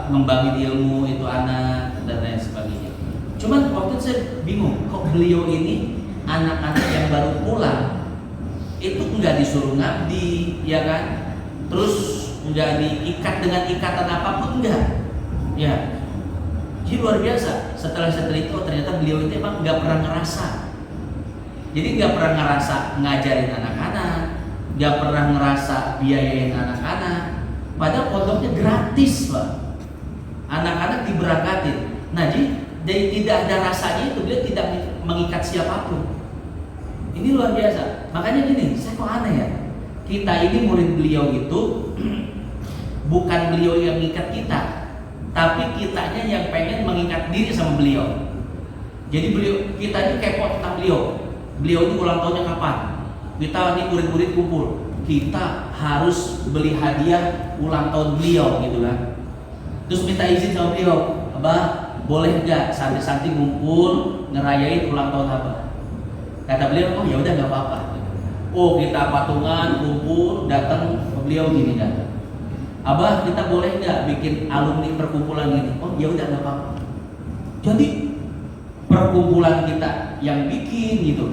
ngembangin ilmu itu anak dan lain sebagainya. Cuman waktu itu saya bingung, kok beliau ini anak-anak yang baru pulang itu nggak disuruh ngabdi, ya kan? Terus nggak diikat dengan ikatan apapun, enggak. Ya, jadi luar biasa. Setelah itu ternyata beliau itu emang nggak pernah ngerasa. Jadi nggak pernah ngerasa ngajarin anak-anak, nggak pernah ngerasa biayain anak-anak. Padahal pondoknya gratis, Pak. Anak-anak diberangkatin. Nah, jadi tidak ada rasanya itu, beliau tidak mengikat siapapun. Ini luar biasa. Makanya gini, saya kok aneh ya. Kita ini murid beliau itu bukan beliau yang mengikat kita, tapi kitanya yang pengen mengikat diri sama beliau. Jadi kita ini kepo tentang beliau. Beliau ini ulang tahunnya kapan? Kita ini murid-murid kumpul. Kita harus beli hadiah ulang tahun beliau gitu kan. Terus minta izin sama beliau, Abah boleh nggak santri-santri ngumpul ngerayain ulang tahun Abah? Kata beliau, oh ya udah nggak apa-apa. Oh kita patungan kumpul datang ke beliau gini kan. Abah kita boleh nggak bikin alumni perkumpulan gini? Oh ya udah nggak apa-apa. Jadi perkumpulan kita yang bikin gitu.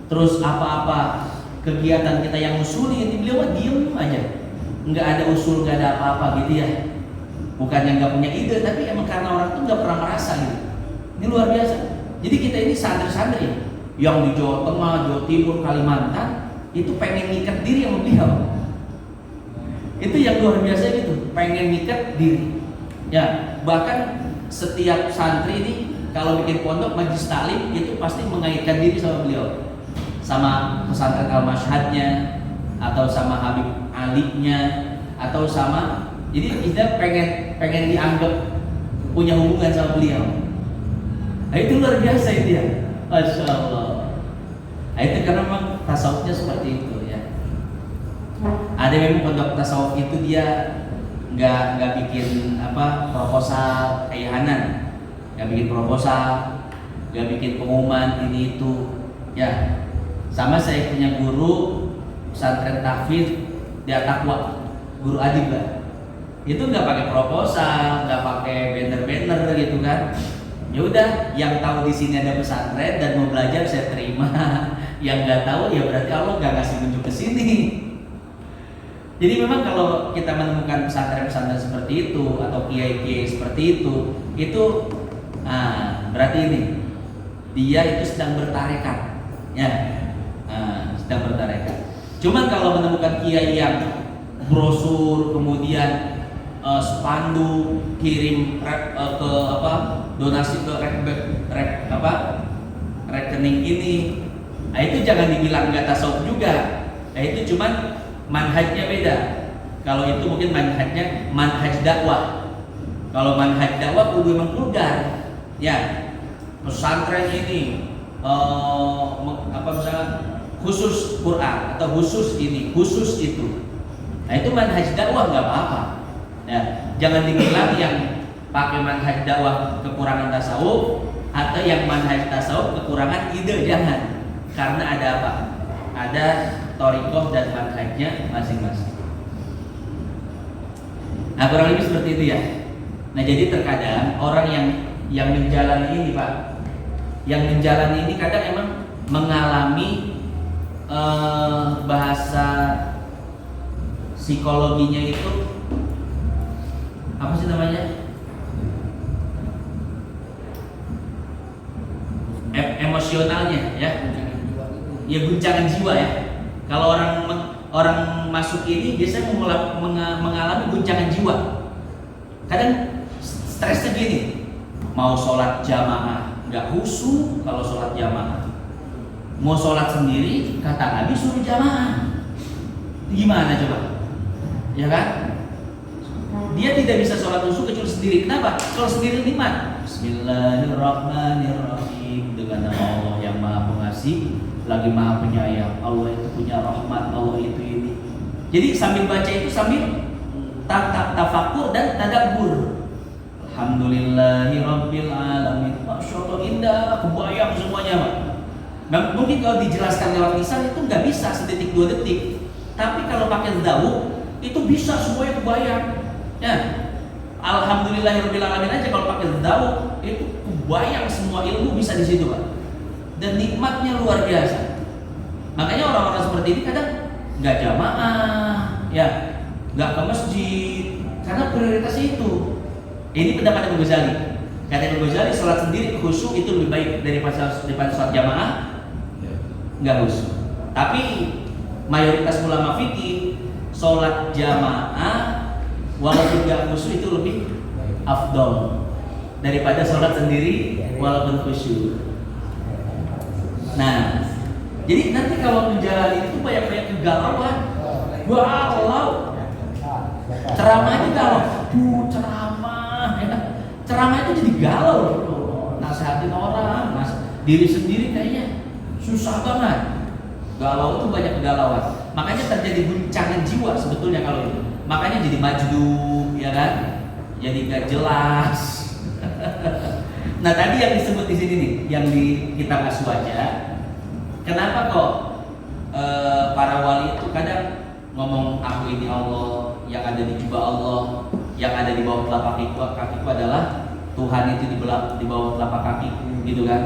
Terus apa-apa kegiatan kita yang usulin, ini beliau diem aja. Nggak ada usul, nggak ada apa-apa gitu ya. Bukan yang nggak punya ide, tapi emang karena orang tuh nggak pernah merasa gitu. Ini luar biasa. Jadi kita ini santri-santri yang di Jawa Tengah, Jawa Timur, Kalimantan itu pengen ngikat diri sama beliau. Itu yang luar biasa gitu, pengen ngikat diri. Ya, bahkan setiap santri ini kalau bikin pondok majlis taklim itu pasti mengaitkan diri sama beliau, sama pesantren Al-Mashhadnya, atau sama Habib Ali-nya, atau sama. Jadi kita pengen dianggap punya hubungan sama beliau. Nah, itu luar biasa itu ya, Masya Allah. Nah, itu karena memang tasawufnya seperti itu ya. Ada memang pondok tasawuf itu dia nggak bikin proposal kayahanan, nggak bikin proposal, nggak bikin pengumuman ini itu ya. Sama saya punya guru pesantren tahfidz dia Taqwa, guru adib lah. Itu nggak pakai proposal, nggak pakai banner-banner gitu kan. Ya udah, yang tahu di sini ada pesantren dan mau belajar saya terima. Yang nggak tahu ya berarti Allah nggak ngasih tunjuk ke sini. Jadi memang kalau kita menemukan pesantren-pesantren seperti itu atau kiai-kiai seperti itu berarti ini dia itu sedang bertarekat, ya, sedang bertarekat. Cuman kalau menemukan kiai yang brosur kemudian spanduk kirim donasi ke rekening ini, nah itu jangan dibilang nggak tasawuf juga. Nah itu cuman manhajnya beda. Kalau itu mungkin manhajnya manhaj dakwah. Kalau manhaj dakwah kudu memang vulgar. Ya, pesantren ini misalnya khusus Quran atau khusus ini, khusus itu. Nah itu manhaj dakwah nggak apa-apa. Ya, jangan dibilang yang pakai manhaj dakwah kekurangan tasawuf atau yang manhaj tasawuf kekurangan ide, jangan. Karena ada apa? Ada thoriqah dan manhajnya masing-masing. Nah kurang lebih seperti itu ya. Nah jadi terkadang orang yang menjalani ini Pak, yang menjalani ini kadang emang mengalami bahasa psikologinya itu apa sih namanya? Emosionalnya ya. Ya guncangan jiwa ya. Kalau orang masuk ini biasanya mengalami guncangan jiwa. Kadang stresnya gini, mau sholat jamaah nggak khusyuk kalau sholat jamaah, mau sholat sendiri kata Nabi suruh jamaah, gimana coba? Ya kan? Dia tidak bisa sholat khusyuk kecuali sendiri. Kenapa? Sholat sendiri nikmat. Bismillahirrahmanirrahim, dengan nama Allah yang Maha Pengasih lagi Maha Penyayang. Allah itu punya rahmat, Allah itu ini. Jadi sambil baca itu sambil tafakur dan tadabbur. Alhamdulillahirabbil alamin. Masya Allah indah, kebayang semuanya, Pak. Nah, mungkin kalau dijelaskan lewat lisan itu nggak bisa sedetik dua detik. Tapi kalau pakai dawuh itu bisa semuanya kebayang. Ya. Alhamdulillahirabbil alamin aja kalau pakai dawuh itu kebayang semua ilmu bisa di situ, Pak. Dan nikmatnya luar biasa. Makanya orang-orang seperti ini kadang nggak jamaah, ya, nggak ke masjid, karena prioritasnya itu. Ini pendapat Imam Ghazali. Kata Imam Ghazali, sholat sendiri khusyuk itu lebih baik daripada sholat jamaah, nggak khusyuk. Tapi mayoritas ulama fikih sholat jamaah walaupun nggak khusyuk itu lebih afdol daripada sholat sendiri walaupun khusyuk. Nah, jadi nanti kalau menjalani itu banyak kegalauan. Galau. Ceramahnya galau. Ceramah. Ya. Ceramah itu jadi galau. Nasihatin orang, diri sendiri kayaknya susah banget. Galau itu banyak kegalauan. Makanya terjadi guncangan jiwa sebetulnya kalau itu. Makanya jadi majdub, ya kan? Jadi gak jelas. Nah tadi yang disebut di sini nih, yang di kitab Aswaja, kenapa kok para wali itu kadang ngomong aku ini Allah, yang ada di jubah Allah, yang ada di bawah telapak kakiku adalah Tuhan itu di bawah telapak kakiku, gitu kan?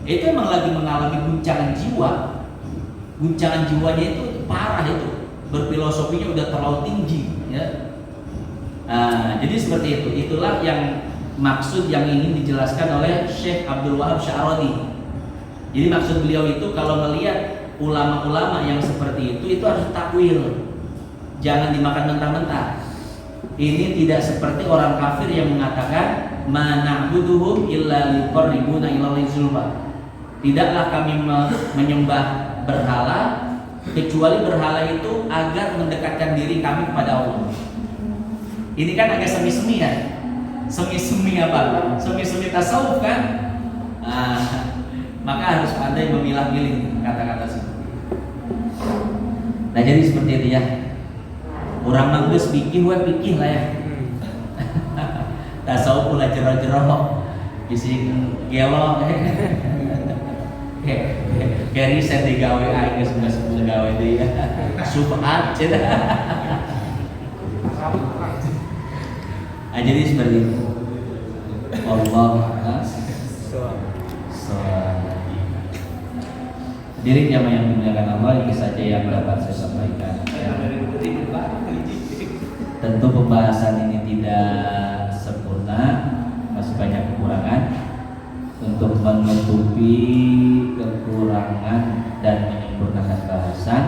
Itu emang lagi mengalami guncangan jiwa. Guncangan jiwanya itu parah itu, berfilosofinya udah terlalu tinggi, ya. Nah, jadi seperti itu. Itulah yang maksud yang ingin dijelaskan oleh Syekh Abdul Wahab Sya'rani. Jadi maksud beliau itu kalau melihat ulama-ulama yang seperti itu harus takwil. Jangan dimakan mentah-mentah. Ini tidak seperti orang kafir yang mengatakan ma na'buduhum illa liqarribuna ilallahi zulfa. Tidaklah kami menyembah berhala kecuali berhala itu agar mendekatkan diri kami kepada Allah. Ini kan agak semi-semi ya. Semi-semi apa? Semi-semi tasawuf kan? Maka harus pandai memilah-milih kata-kata seperti itu. Nah jadi seperti itu ya. Urang manggeus pikih lah ya. Tasawuf pula jero-jero bisi gelo. Kayak riset digawe aing geus gawe deui ya. Subhat cenah. Jadi seperti itu. Allah Hadirin jamaah yang dimuliakan Allah, ini saja yang dapat saya sampaikan. Tentu pembahasan ini tidak sempurna, masih banyak kekurangan. Untuk menutupi kekurangan dan menyempurnakan bahasan,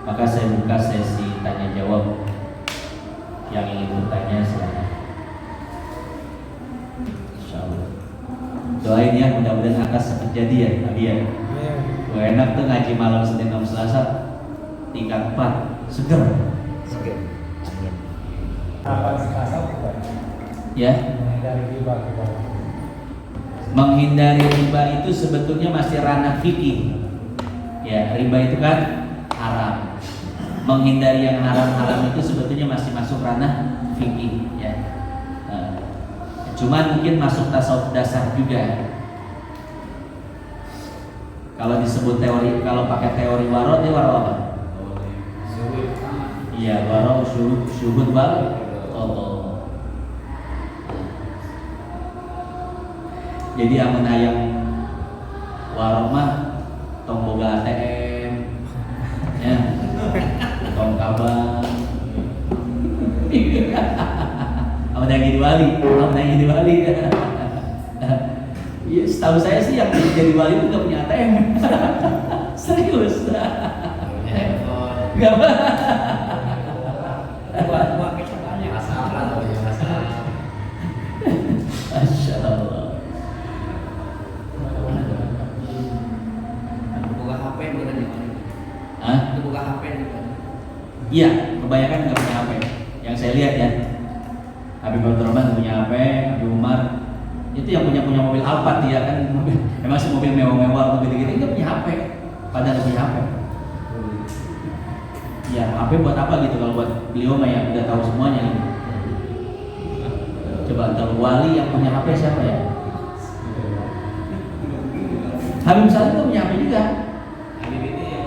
maka saya buka sesi tanya jawab. Yang ingin bertanya silakan. Insyaallah. Doain ya mudah-mudahan atas kejadian hadiah. Wah enak tuh ngaji malam Senin dan Selasa tingkat 4 seger. Ya. Menghindari riba itu sebetulnya masih ranah fikih. Ya, riba itu kan haram. Menghindari yang haram-haram itu sebetulnya masih masuk ranah fikih ya. Cuman mungkin masuk tasawuf dasar juga. Kalau disebut teori, kalau pakai teori waro, dia waro apa? Iya, waro syuhud wal Allah. Jadi amun hayang warung mah tong boga ATM, ya, tong kabang. Amun hayang jadi wali, Iya, setahu saya sih yang jadi wali itu nggak punya ATM. Serius. Handphone. Nggak apa. Buat kecobaannya. Masalah. Masya Allah. Buka HP bukan di mana? Hah? Itu buka HP di mana? Iya, kebanyakan nggak punya HP. Yang saya lihat ya, Habib Abdul Rahman nggak punya HP, Habib Umar itu yang punya mobil Alphard dia kan, emang sih mobil mewah-mewah mobil gitu nggak punya HP, padahal nggak punya HP. Ya HP buat apa gitu kalau buat beliau mah ya udah tahu semuanya gitu. Coba kalau wali yang punya HP siapa ya? Habib Salim nggak punya HP juga. Habib ini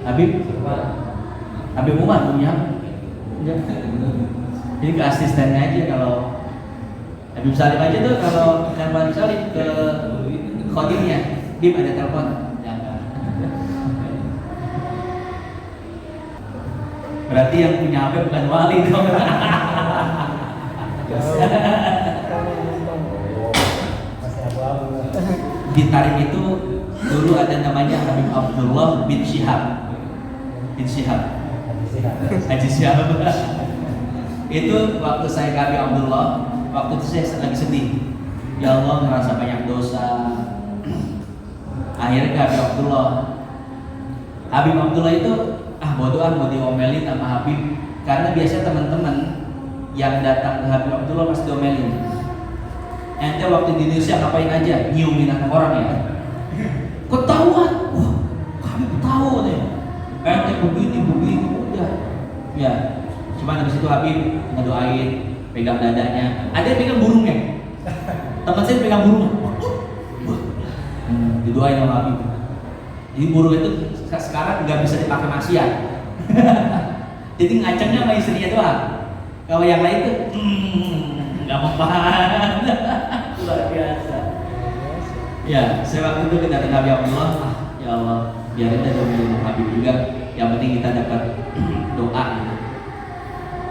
Habib juga. Habib Umar punya. Enggak. Jadi ke asistennya aja kalau Habib Salim aja tuh kalau dengan Habib Salim ke khodimnya, dia ada telepon. Jangan. Berarti yang punya HP bukan wali dong. Di Tarim itu dulu ada namanya Habib Abdullah bin Syihab. Haji Syihab. Itu waktu saya ke Habib Abdullah, waktu itu saya lagi sedih. Ya Allah, ngerasa banyak dosa. Akhirnya ke Habib Abdullah. Habib Abdullah itu bodoh mau diomelin sama Habib, karena biasanya teman-teman yang datang ke Habib Abdullah pasti diomelin. Ente waktu di Indonesia ngapain aja? Nyiumin anak orang ya? Ketahuan. Wah, Habib tahu nih. Ente begini udah. Ya, cuma habis itu Habib ngedoain, pegang dadanya. Ada yang pegang burungnya. Teman saya pegang burung. Didoain sama Habib. Jadi burung itu sekarang nggak bisa dipakai maksiat. Jadi ngacengnya sama istrinya doang. Kalau yang lain tuh nggak mempan. Luar biasa. Ya, saya waktu itu datang Habib Abdullah. Ya Allah, biarin aja ngomongin Habib juga. Yang penting kita dapat doa gitu.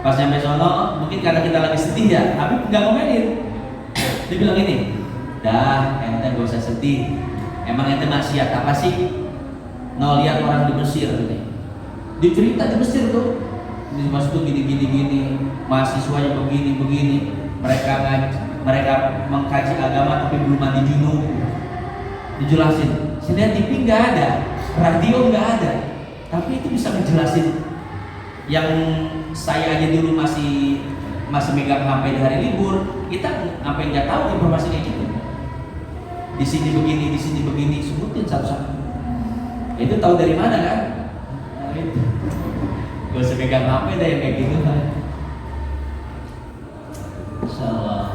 Pas nyampe sono, mungkin karena kita lagi sedih ya, Habib nggak ngomelin. Dia bilang ini, dah, ente gak usah sedih. Emang ente maksiat apa sih? Lihat orang di Mesir gitu. Dicerita di Mesir tuh, di Mesir tuh gini, mahasiswanya begini. Mereka mengkaji agama tapi belum mandi junub. Dijelasin, lihat TV nggak ada, radio nggak ada, tapi itu bisa ngejelasin. Yang saya aja dulu masih megang HP di hari libur, kita sampai nggak tahu informasi kayak gitu. Di sini begini, sebutin satu-satu. Itu tahu dari mana kan? Nah, itu. Gak usah pegang HP dah yang kayak gitu kan. Insyaallah.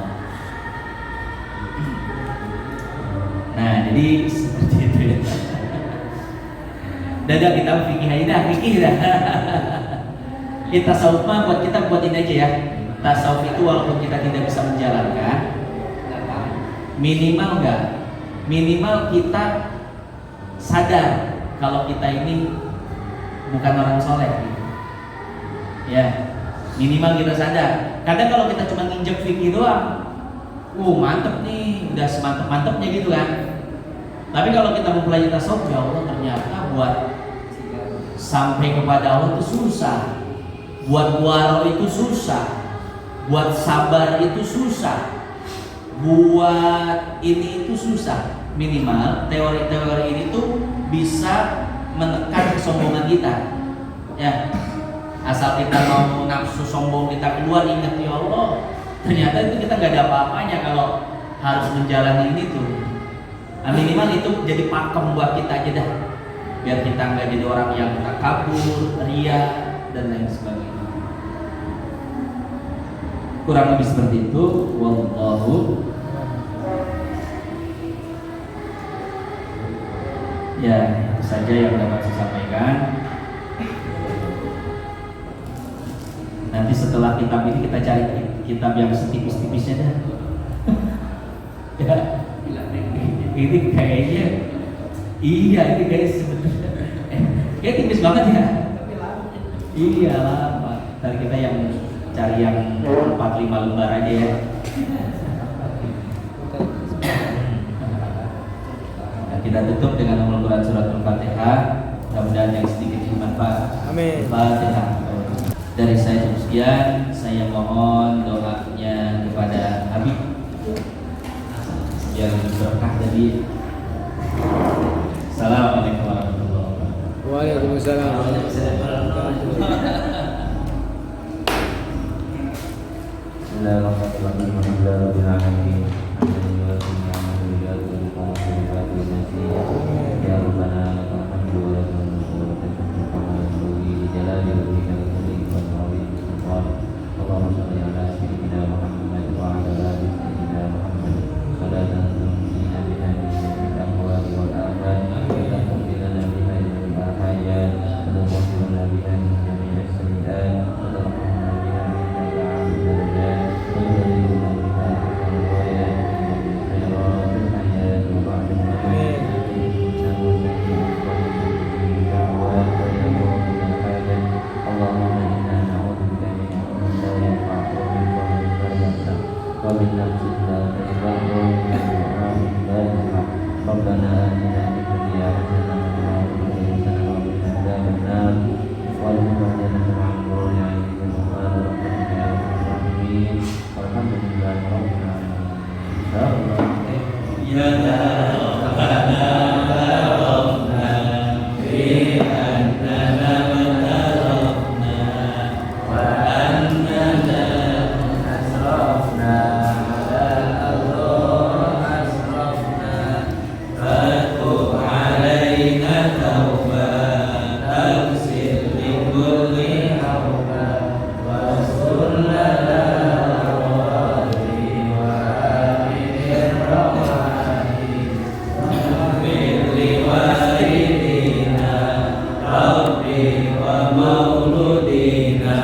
Nah, jadi seperti itu ya. Dadah kita fikih aja dah, Kita tasawuf mah buat kita buat ini aja ya. Tasawuf itu walaupun kita tidak bisa menjalankan, minimal kita sadar kalau kita ini bukan orang soleh. Ya, minimal kita sadar. Kadang kalau kita cuma nginjek fikih doang, mantep nih, udah semantep-mantepnya gitu kan. Tapi kalau kita mempelajari tasawuf, ya Allah ternyata buat sampai kepada Allah itu susah, buat waro itu susah, buat sabar itu susah, buat ini itu susah. Minimal teori-teori ini tuh bisa menekan kesombongan kita. Ya, asal kita mau nafsu sombong kita keluar, ingat ya Allah, ternyata itu kita nggak ada apa-apanya kalau harus menjalani ini tuh. Nah, minimal itu jadi pakem buat kita aja dah, biar kita nggak jadi orang yang takabur, ria dan lain sebagainya. Kurang lebih seperti itu. Wallahu. Ya, itu saja yang dapat saya sampaikan. Nanti setelah kitab ini kita cari kitab yang setipis-tipisnya dah. Ya, ini kayaknya iya ini guys sebenarnya kayak tipis banget ya. Iya lama. Tadi kita yang cari yang 4-5 lembar aja ya. Nah, kita tutup dengan nomor Quran surat Al-Fatihah. Mudah-mudahan yang sedikit bermanfaat. Amin. Al-Fatihah. Dari saya cukup sekian. Saya mohon doanya kepada Habib biar lebih berkah. Jadi Assalamualaikum warahmatullahi wabarakatuh. Waalaikumsalam. Bismillahirrahmanirrahim. Ya Rabbana lakal hamdu wa lakal mulku wa lakal hamdu li jalali wajhika wa kalimati wa Allahumma shalli ala sayyidina Muhammad wa ala ali sayyidina Muhammad salatan tunjina biha min al-ahwali wal afat wa tahfidhana biha min al-ahayat wa tughfirna biha min jami'i as-sayyi'at wa tarhamna biha min al-a'mal darajat wa tudhilluna biha fi al-riwayat min khairat al-hayat wa ba'da al-mamat ومن نفس لا تشبع ومن دعاء لا يسمع ربنا آتنا في الدنيا حسنة وفي الآخرة حسنة وقنا عذاب النار واجعلنا جنة مع النور عليك سبحان ربك يا رب العالمين والحمد لله رب العالمين إن شاء الله Ya Rabbana tarafna fi annana tarafna wa annana asrafna ala Allah asrafna fatub alaina taubat taghfir li kulli hawba wastur lana rawati wa akhir rawati walidina Rabbi wa mauludina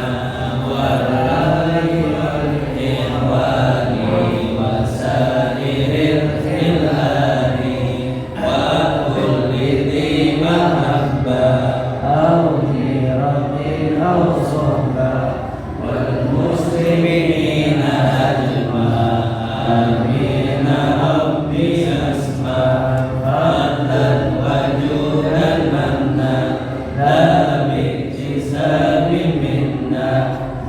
walali wal ikhwani wa sairil khilani wa kulli dhi mahabba aw hiratin aw sohba wal muslimina ajma amin rabbi asma fadlan wajudan manna la bi'tisabi minna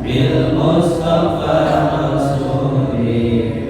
bil mustafa rasuli